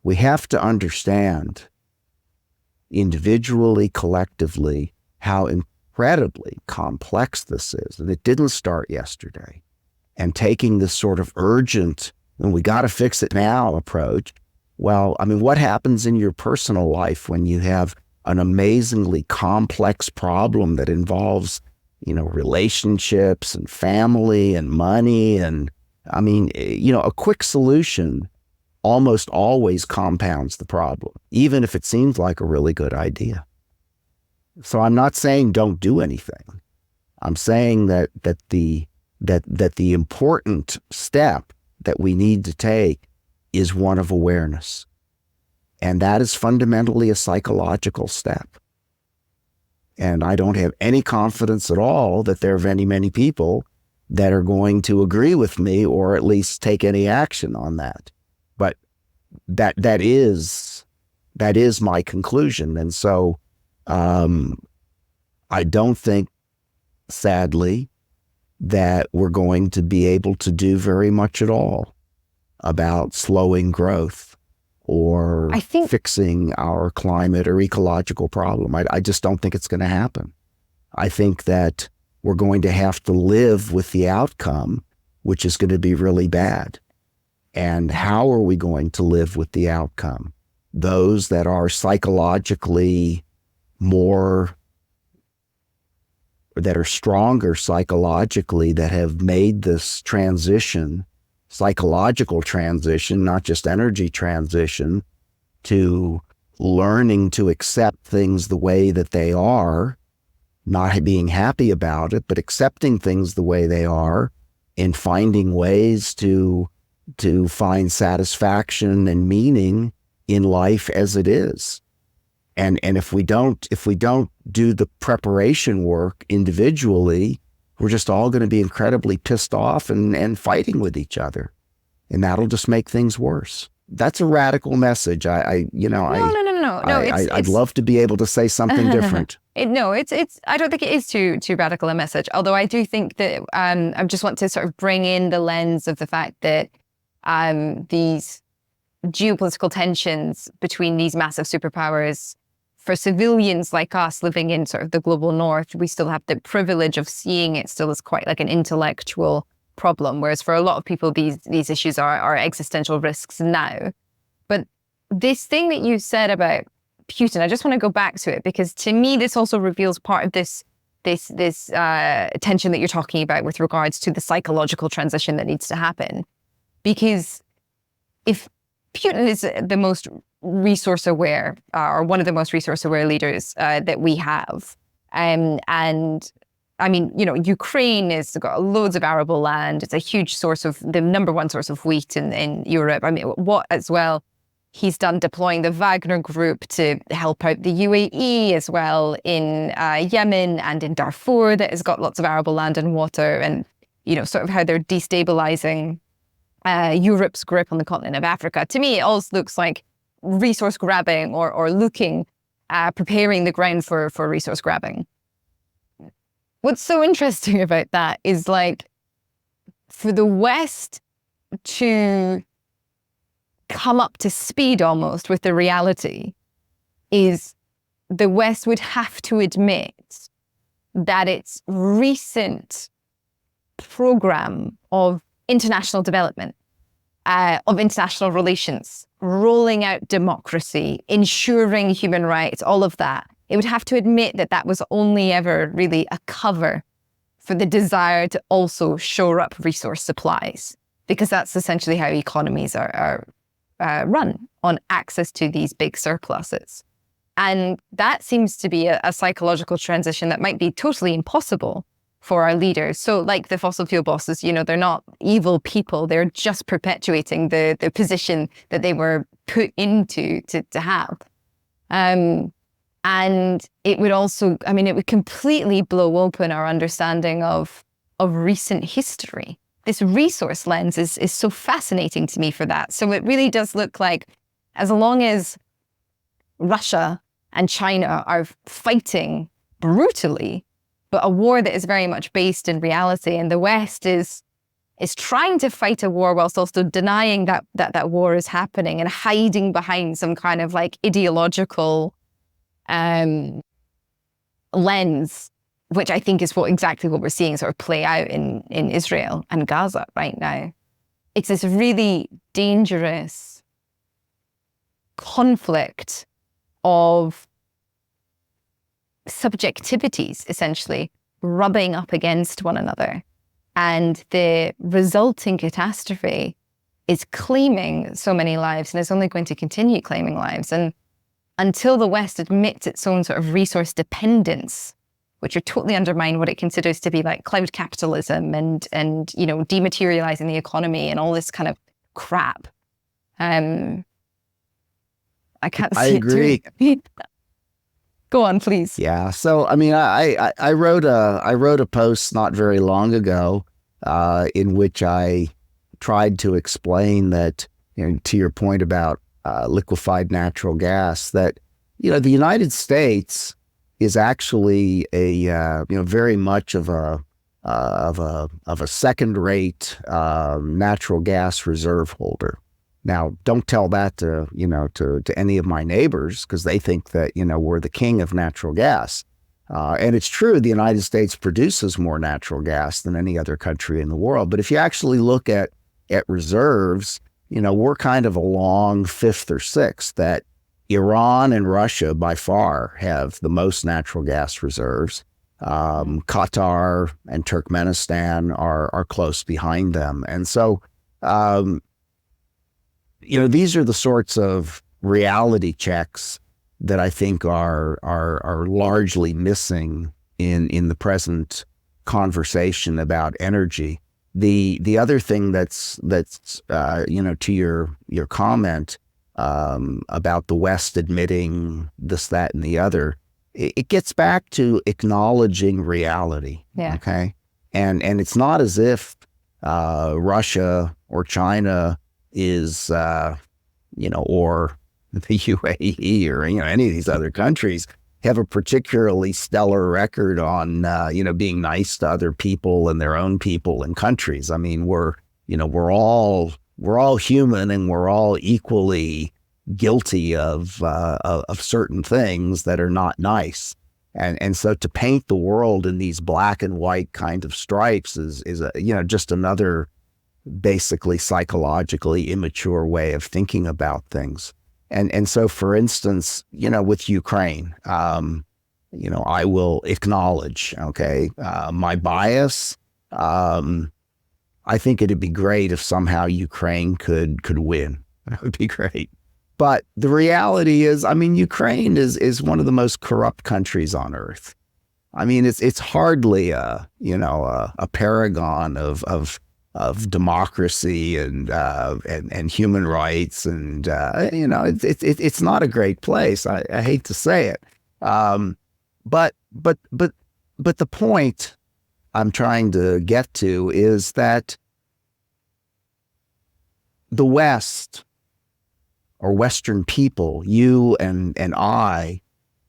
We have to understand individually, collectively, how incredibly complex this is. And it didn't start yesterday. And taking this sort of urgent, and we got to fix it now approach, Well, I mean, what happens in your personal life when you have an amazingly complex problem that involves, relationships and family and money? And I mean, a quick solution almost always compounds the problem, even if it seems like a really good idea. So I'm not saying don't do anything. I'm saying that the important step that we need to take is one of awareness. And that is fundamentally a psychological step. And I don't have any confidence at all that there are many people that are going to agree with me or at least take any action on that. But that is my conclusion. And so I don't think, sadly, that we're going to be able to do very much at all about slowing growth or fixing our climate or ecological problem. I just don't think it's going to happen. I think that we're going to have to live with the outcome, which is going to be really bad. And how are we going to live with the outcome? Those that are stronger psychologically, that have made this psychological transition, not just energy transition, to learning to accept things the way that they are, not being happy about it, but accepting things the way they are and finding ways to find satisfaction and meaning in life as it is. And if we don't do the preparation work individually, we're just all going to be incredibly pissed off and fighting with each other. And that'll just make things worse. That's a radical message. No. I'd love to be able to say something different. I don't think it is too radical a message. Although I do think that I just want to sort of bring in the lens of the fact that these geopolitical tensions between these massive superpowers, for civilians like us living in sort of the global north, we still have the privilege of seeing it still as quite like an intellectual problem. Whereas for a lot of people, these issues are existential risks now. But this thing that you said about Putin, I just want to go back to it, because to me, this also reveals part of this tension that you're talking about with regards to the psychological transition that needs to happen. Because if Putin is the most resource aware, or one of the most resource aware leaders that we have, and I mean, Ukraine has got loads of arable land. It's a huge source of the number one source of wheat in Europe. I mean, what as well he's done deploying the Wagner group to help out the UAE as well in Yemen and in Darfur that has got lots of arable land and water, and sort of how they're destabilizing Europe's grip on the continent of Africa. To me, it all looks like resource grabbing or preparing the ground for resource grabbing. What's so interesting about that is, like, for the West to come up to speed almost with the reality, is the West would have to admit that its recent program of international development, of international relations, rolling out democracy, ensuring human rights, all of that, it would have to admit that that was only ever really a cover for the desire to also shore up resource supplies, because that's essentially how economies are run, on access to these big surpluses. And that seems to be a psychological transition that might be totally impossible for our leaders. So like the fossil fuel bosses, they're not evil people. They're just perpetuating the position that they were put into to have. And it would also, it would completely blow open our understanding of recent history. This resource lens is so fascinating to me for that. So it really does look like, as long as Russia and China are fighting brutally, but a war that is very much based in reality, and the West is trying to fight a war whilst also denying that war is happening and hiding behind some kind of like ideological lens, which I think is exactly what we're seeing sort of play out in Israel and Gaza right now. It's this really dangerous conflict of subjectivities, essentially, rubbing up against one another. And the resulting catastrophe is claiming so many lives, and it's only going to continue claiming lives. And until the West admits its own sort of resource dependence, which would totally undermine what it considers to be like cloud capitalism and dematerializing the economy and all this kind of crap. I can't see agree. Go on, please. Yeah. So, I mean, I wrote a post not very long ago in which I tried to explain that, to your point about liquefied natural gas, that, the United States is actually a, very much of a second-rate natural gas reserve holder. Now, don't tell that to any of my neighbors, because they think that, we're the king of natural gas. And it's true, the United States produces more natural gas than any other country in the world. But if you actually look at reserves, we're kind of a long fifth or sixth. That Iran and Russia by far have the most natural gas reserves. Qatar and Turkmenistan are close behind them. And so, these are the sorts of reality checks that I think are largely missing in the present conversation about energy. The other thing that's to your comment about the West admitting this, that, and the other, it gets back to acknowledging reality. Yeah. Okay, and it's not as if Russia or China is or the UAE or any of these other countries have a particularly stellar record on being nice to other people and their own people and countries. I mean, we're all human, and we're all equally guilty of certain things that are not nice. And so to paint the world in these black and white kind of stripes is just another basically psychologically immature way of thinking about things. And so, for instance, with Ukraine, I will acknowledge, my bias. I think it'd be great if somehow Ukraine could win. That would be great. But the reality is, Ukraine is one of the most corrupt countries on earth. I mean, it's hardly a paragon of democracy and human rights, and it's not a great place. I hate to say it, but the point I'm trying to get to is that the West, or Western people, you and I,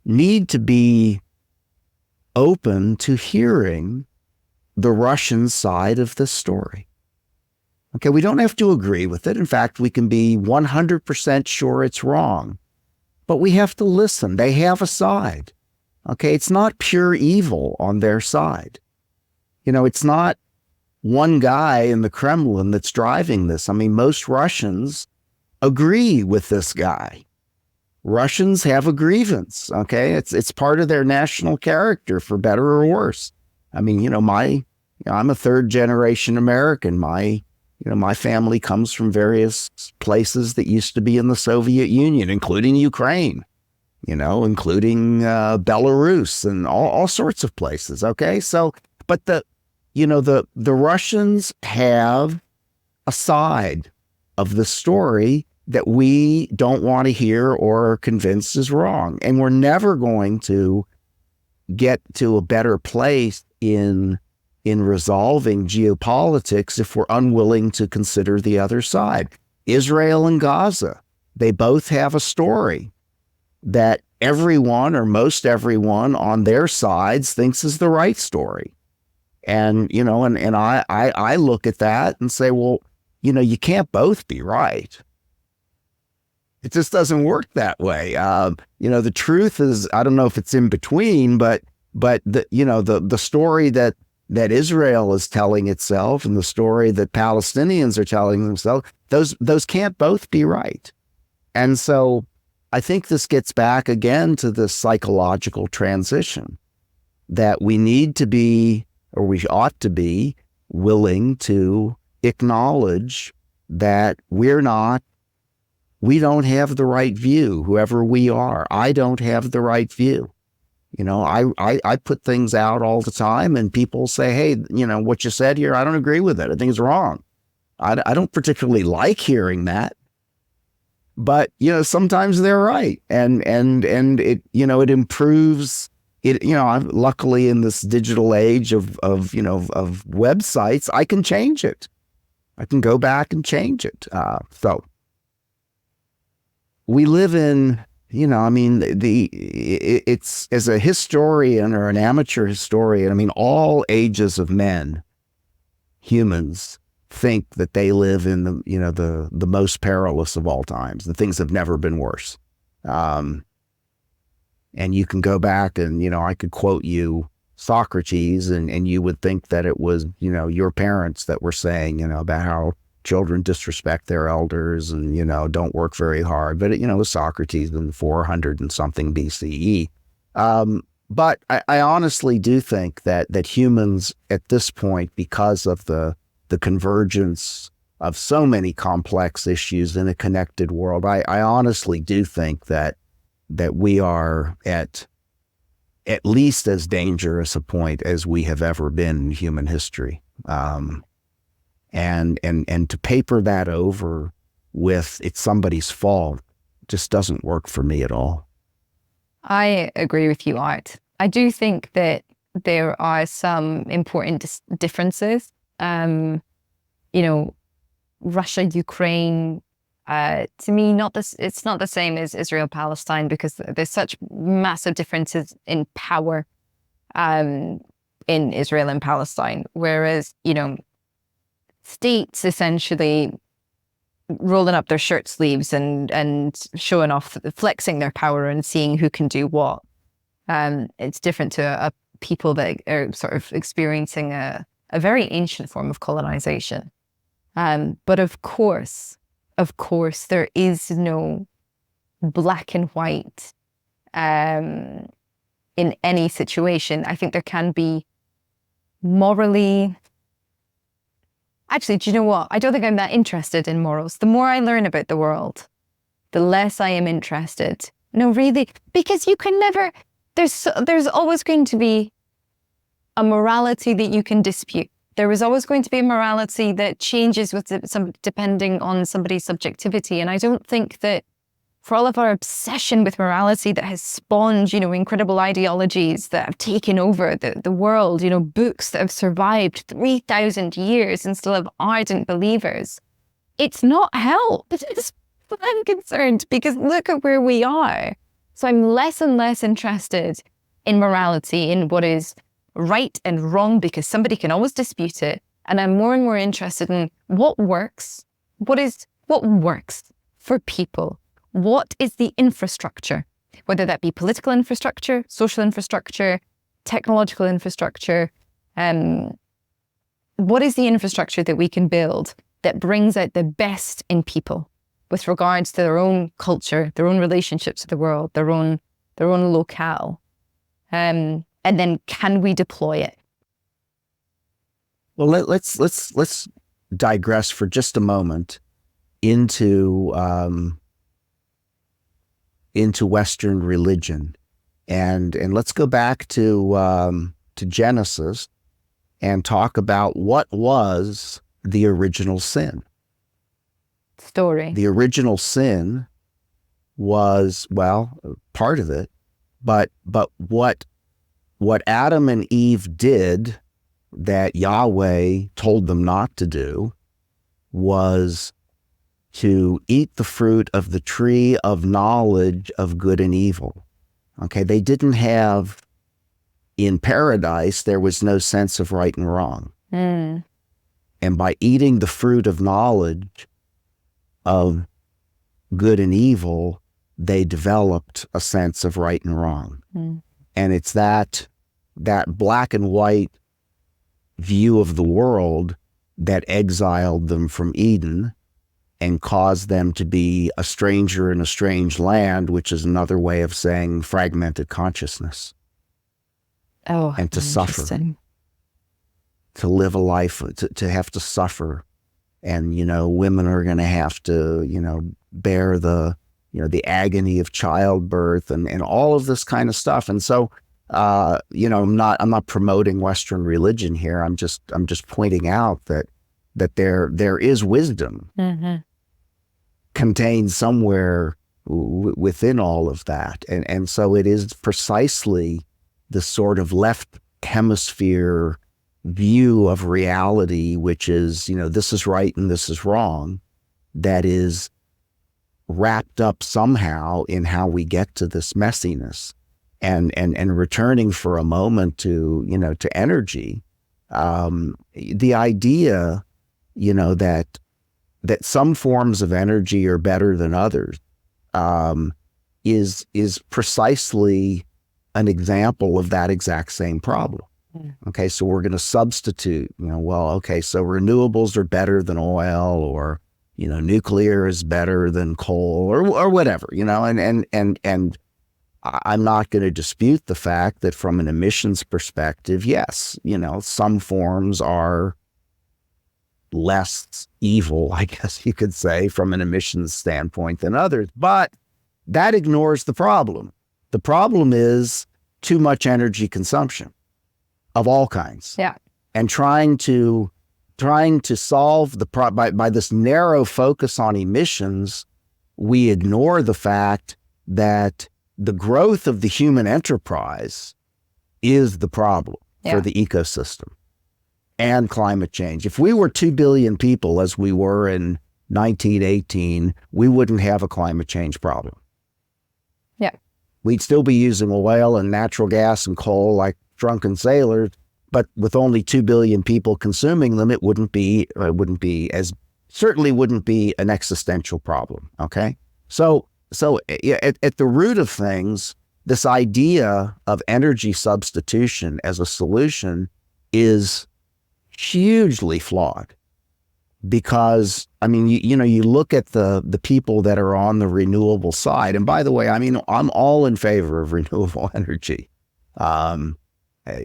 need to be open to hearing the Russian side of this story. Okay, we don't have to agree with it. In fact, we can be 100% sure it's wrong, but we have to listen. They have a side. Okay, it's not pure evil on their side. It's not one guy in the Kremlin that's driving this. Most Russians agree with this guy. Russians have a grievance. Okay, it's part of their national character, for better or worse. I'm a third generation American. My family comes from various places that used to be in the Soviet Union, including Ukraine, including Belarus and all sorts of places. Okay. So, but the Russians have a side of the story that we don't want to hear or are convinced is wrong. And we're never going to get to a better place in resolving geopolitics if we're unwilling to consider the other side. Israel and Gaza, they both have a story that everyone, or most everyone on their sides, thinks is the right story. And I look at that and say, well, you can't both be right. It just doesn't work that way. The truth is, I don't know if it's in between, but the story that Israel is telling itself and the story that Palestinians are telling themselves, those can't both be right. And so I think this gets back again to the psychological transition that we need to be, or we ought to be, willing to acknowledge that we don't have the right view, whoever we are. I don't have the right view. You know, I put things out all the time and people say, hey, you know, what you said here, I don't agree with it. I think it's wrong. I don't particularly like hearing that. But, you know, sometimes they're right. And it, you know, it improves it. You know, I'm luckily in this digital age of websites, I can change it. I can go back and change it. So we live in, you know, I mean, it's as a historian or an amateur historian, I mean, all ages of men, humans, think that they live in the, you know, the most perilous of all times. The things have never been worse. And you can go back and, you know, I could quote you Socrates and you would think that it was, you know, your parents that were saying, you know, about how children disrespect their elders and, you know, don't work very hard. But, you know, it was Socrates in 400 and something BCE. But I honestly do think that humans at this point, because of the convergence of so many complex issues in a connected world, I honestly do think that we are at least as dangerous a point as we have ever been in human history. And to paper that over with it's somebody's fault just doesn't work for me at all. I agree with you, Art. I do think that there are some important differences. You know, Russia, Ukraine, to me, it's not the same as Israel, Palestine, because there's such massive differences in power in Israel and Palestine. Whereas, you know, states essentially rolling up their shirt sleeves and showing off, flexing their power and seeing who can do what. It's different to a people that are sort of experiencing a very ancient form of colonization. But of course, there is no black and white in any situation. I think there can be morally... Actually, do you know what? I don't think I'm that interested in morals. The more I learn about the world, the less I am interested. No, really, because you can never... There's always going to be a morality that you can dispute. There is always going to be a morality that changes with depending on somebody's subjectivity. And I don't think that for all of our obsession with morality that has spawned, you know, incredible ideologies that have taken over the world, you know, books that have survived 3,000 years and still have ardent believers, it's not help. As I'm concerned, because look at where we are. So I'm less and less interested in morality, in what is right and wrong, because somebody can always dispute it. And I'm more and more interested in what works, what works for people. What is the infrastructure, whether that be political infrastructure, social infrastructure, technological infrastructure? What is the infrastructure that we can build that brings out the best in people with regards to their own culture, their own relationships to the world, their own locale? And then can we deploy it? Well, let's digress for just a moment into Western religion, and let's go back to Genesis and talk about what was the original sin. Story. The original sin was, well, part of it, but what Adam and Eve did that Yahweh told them not to do was to eat the fruit of the tree of knowledge of good and evil. Okay, they didn't have, in paradise, there was no sense of right and wrong. And by eating the fruit of knowledge of good and evil, they developed a sense of right and wrong. And it's that black and white view of the world that exiled them from Eden and cause them to be a stranger in a strange land, which is another way of saying fragmented consciousness. Oh, and to suffer, to live a life, to have to suffer. And, women are going to have to, bear the, the agony of childbirth and all of this kind of stuff. And so, I'm not promoting Western religion here. I'm just pointing out that there is wisdom contained somewhere within all of that. And so it is precisely the sort of left hemisphere view of reality, which is, this is right and this is wrong, that is wrapped up somehow in how we get to this messiness. And returning for a moment to, to energy, the idea, that some forms of energy are better than others, is precisely an example of that exact same problem. Okay, so we're going to substitute, so renewables are better than oil, or, nuclear is better than coal, or whatever, and I'm not going to dispute the fact that from an emissions perspective, yes, some forms are less evil, I guess you could say, from an emissions standpoint than others, but that ignores the problem. The problem is too much energy consumption of all kinds. Yeah. And trying to solve the problem by this narrow focus on emissions, we ignore the fact that the growth of the human enterprise is the problem for the ecosystem and climate change. If we were 2 billion people as we were in 1918, we wouldn't have a climate change problem. Yeah. We'd still be using oil and natural gas and coal like drunken sailors, but with only 2 billion people consuming them, it wouldn't be certainly wouldn't be an existential problem. Okay. So at the root of things, this idea of energy substitution as a solution is hugely flawed, because you look at the people that are on the renewable side, and by the way, I'm all in favor of renewable energy.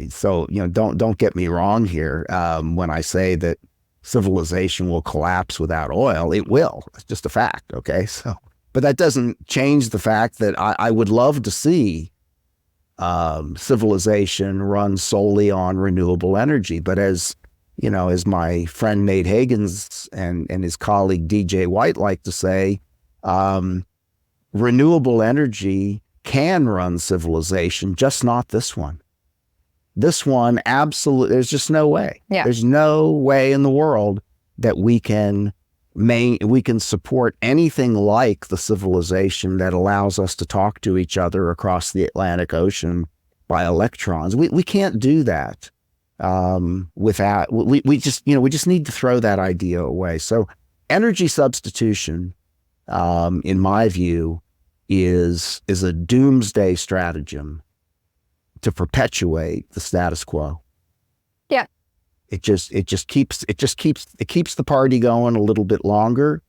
So don't get me wrong here when I say that civilization will collapse without oil. It will. It's just a fact. Okay, so. But that doesn't change the fact that I would love to see civilization run solely on renewable energy. But as my friend Nate Hagens and his colleague DJ White like to say, renewable energy can run civilization, just not this one. This one, absolutely, there's just no way. Yeah. There's no way in the world that we can support anything like the civilization that allows us to talk to each other across the Atlantic Ocean by electrons. We can't do that without, we just need to throw that idea away. So energy substitution, in my view, is a doomsday stratagem to perpetuate the status quo. Yeah. It keeps the party going a little bit longer.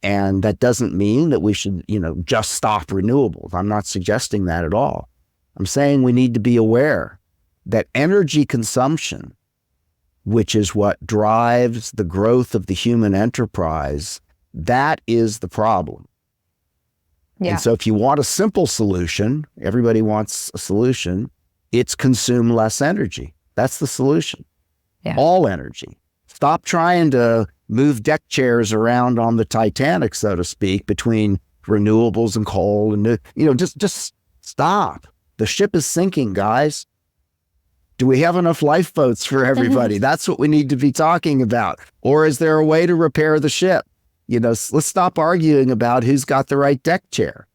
And that doesn't mean that we should, just stop renewables. I'm not suggesting that at all. I'm saying we need to be aware that energy consumption, which is what drives the growth of the human enterprise, that is the problem. Yeah. And so if you want a simple solution, everybody wants a solution, it's consume less energy. That's the solution. Yeah. All energy. Stop trying to move deck chairs around on the Titanic, so to speak, between renewables and coal and, just stop. The ship is sinking, guys. Do we have enough lifeboats for everybody? That's what we need to be talking about. Or is there a way to repair the ship? Let's stop arguing about who's got the right deck chair.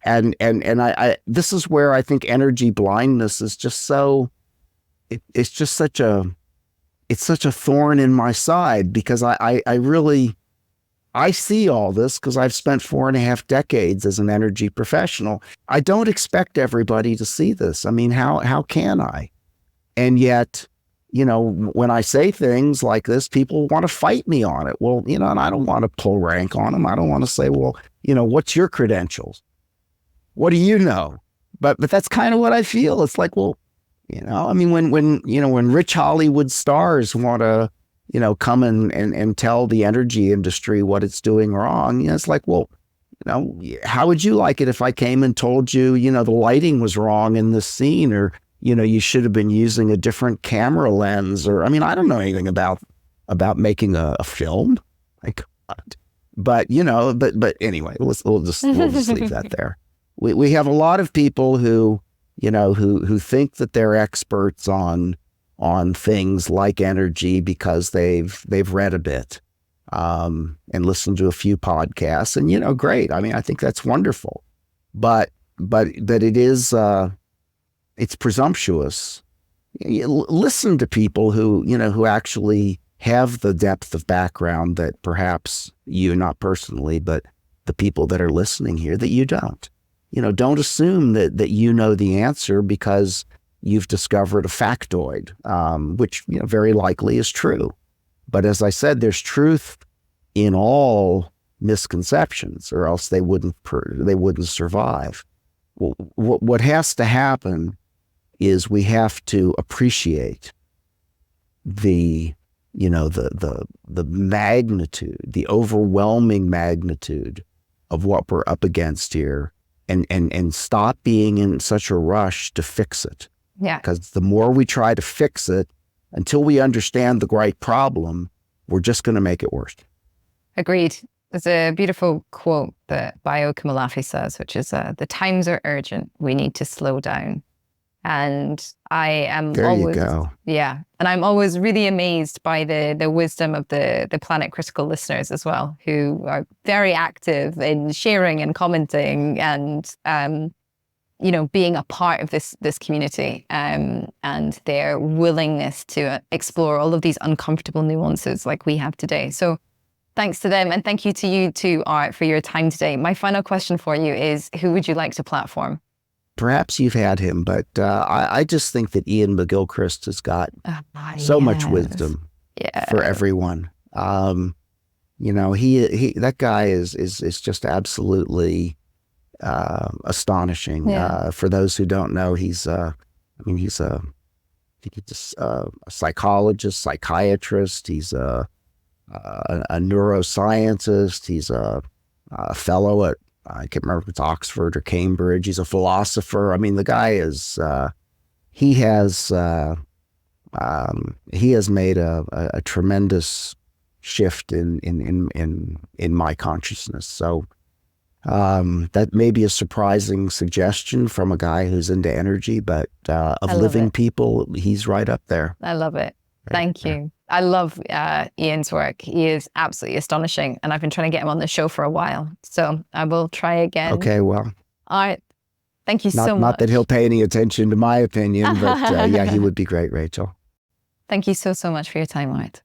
And I this is where I think energy blindness is just so, it's such a thorn in my side, because I see all this because I've spent 4.5 decades as an energy professional. I don't expect everybody to see this. How can I? And yet, when I say things like this, people want to fight me on it. Well, and I don't want to pull rank on them. I don't want to say, well, what's your credentials? What do you know? But that's kind of what I feel. It's like, well, when rich Hollywood stars want to, come and tell the energy industry what it's doing wrong, it's like, well, how would you like it if I came and told you, the lighting was wrong in this scene, or, you should have been using a different camera lens, or, I don't know anything about making a film. Like, but anyway, we'll just leave that there. We have a lot of people who think that they're experts on things like energy because they've read a bit and listened to a few podcasts, and great. I think that's wonderful, but that it is it's presumptuous. Listen to people who actually have the depth of background that perhaps you, not personally, but the people that are listening here, that you don't. Don't assume that you know the answer because you've discovered a factoid, which very likely is true. But as I said, there's truth in all misconceptions, or else they wouldn't survive. Well, what has to happen is we have to appreciate the magnitude, the overwhelming magnitude of what we're up against here, and stop being in such a rush to fix it. Yeah. Because the more we try to fix it, until we understand the right problem, we're just going to make it worse. Agreed. There's a beautiful quote that Bayo Kamalafi says, which is, the times are urgent. We need to slow down. And I am there always, you go. Yeah. And I'm always really amazed by the wisdom of the Planet Critical listeners as well, who are very active in sharing and commenting and, being a part of this community, and their willingness to explore all of these uncomfortable nuances like we have today. So thanks to them, and thank you to you too, Art, for your time today. My final question for you is, who would you like to platform? Perhaps you've had him, but I just think that Ian McGilchrist has got so much wisdom for everyone. He that guy is just absolutely astonishing. Yeah. For those who don't know, he's a psychologist, psychiatrist. He's a neuroscientist. He's a fellow at, I can't remember if it's Oxford or Cambridge. He's a philosopher. The guy is, he has made a tremendous shift in my consciousness. So that may be a surprising suggestion from a guy who's into energy, but of living people, he's right up there. I love it. Thank you. I love Ian's work. He is absolutely astonishing, and I've been trying to get him on the show for a while. So I will try again. Okay, well. All right. Thank you so much. Not that he'll pay any attention to my opinion, but yeah, he would be great, Rachel. Thank you so much for your time, Art.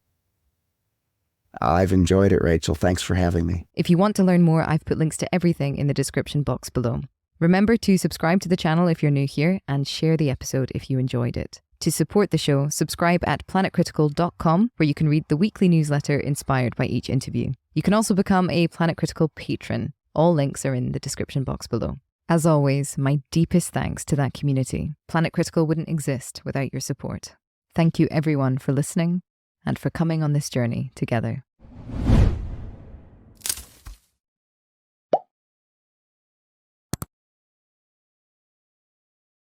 I've enjoyed it, Rachel. Thanks for having me. If you want to learn more, I've put links to everything in the description box below. Remember to subscribe to the channel if you're new here, and share the episode if you enjoyed it. To support the show, subscribe at planetcritical.com, where you can read the weekly newsletter inspired by each interview. You can also become a Planet Critical patron. All links are in the description box below. As always, my deepest thanks to that community. Planet Critical wouldn't exist without your support. Thank you everyone for listening and for coming on this journey together.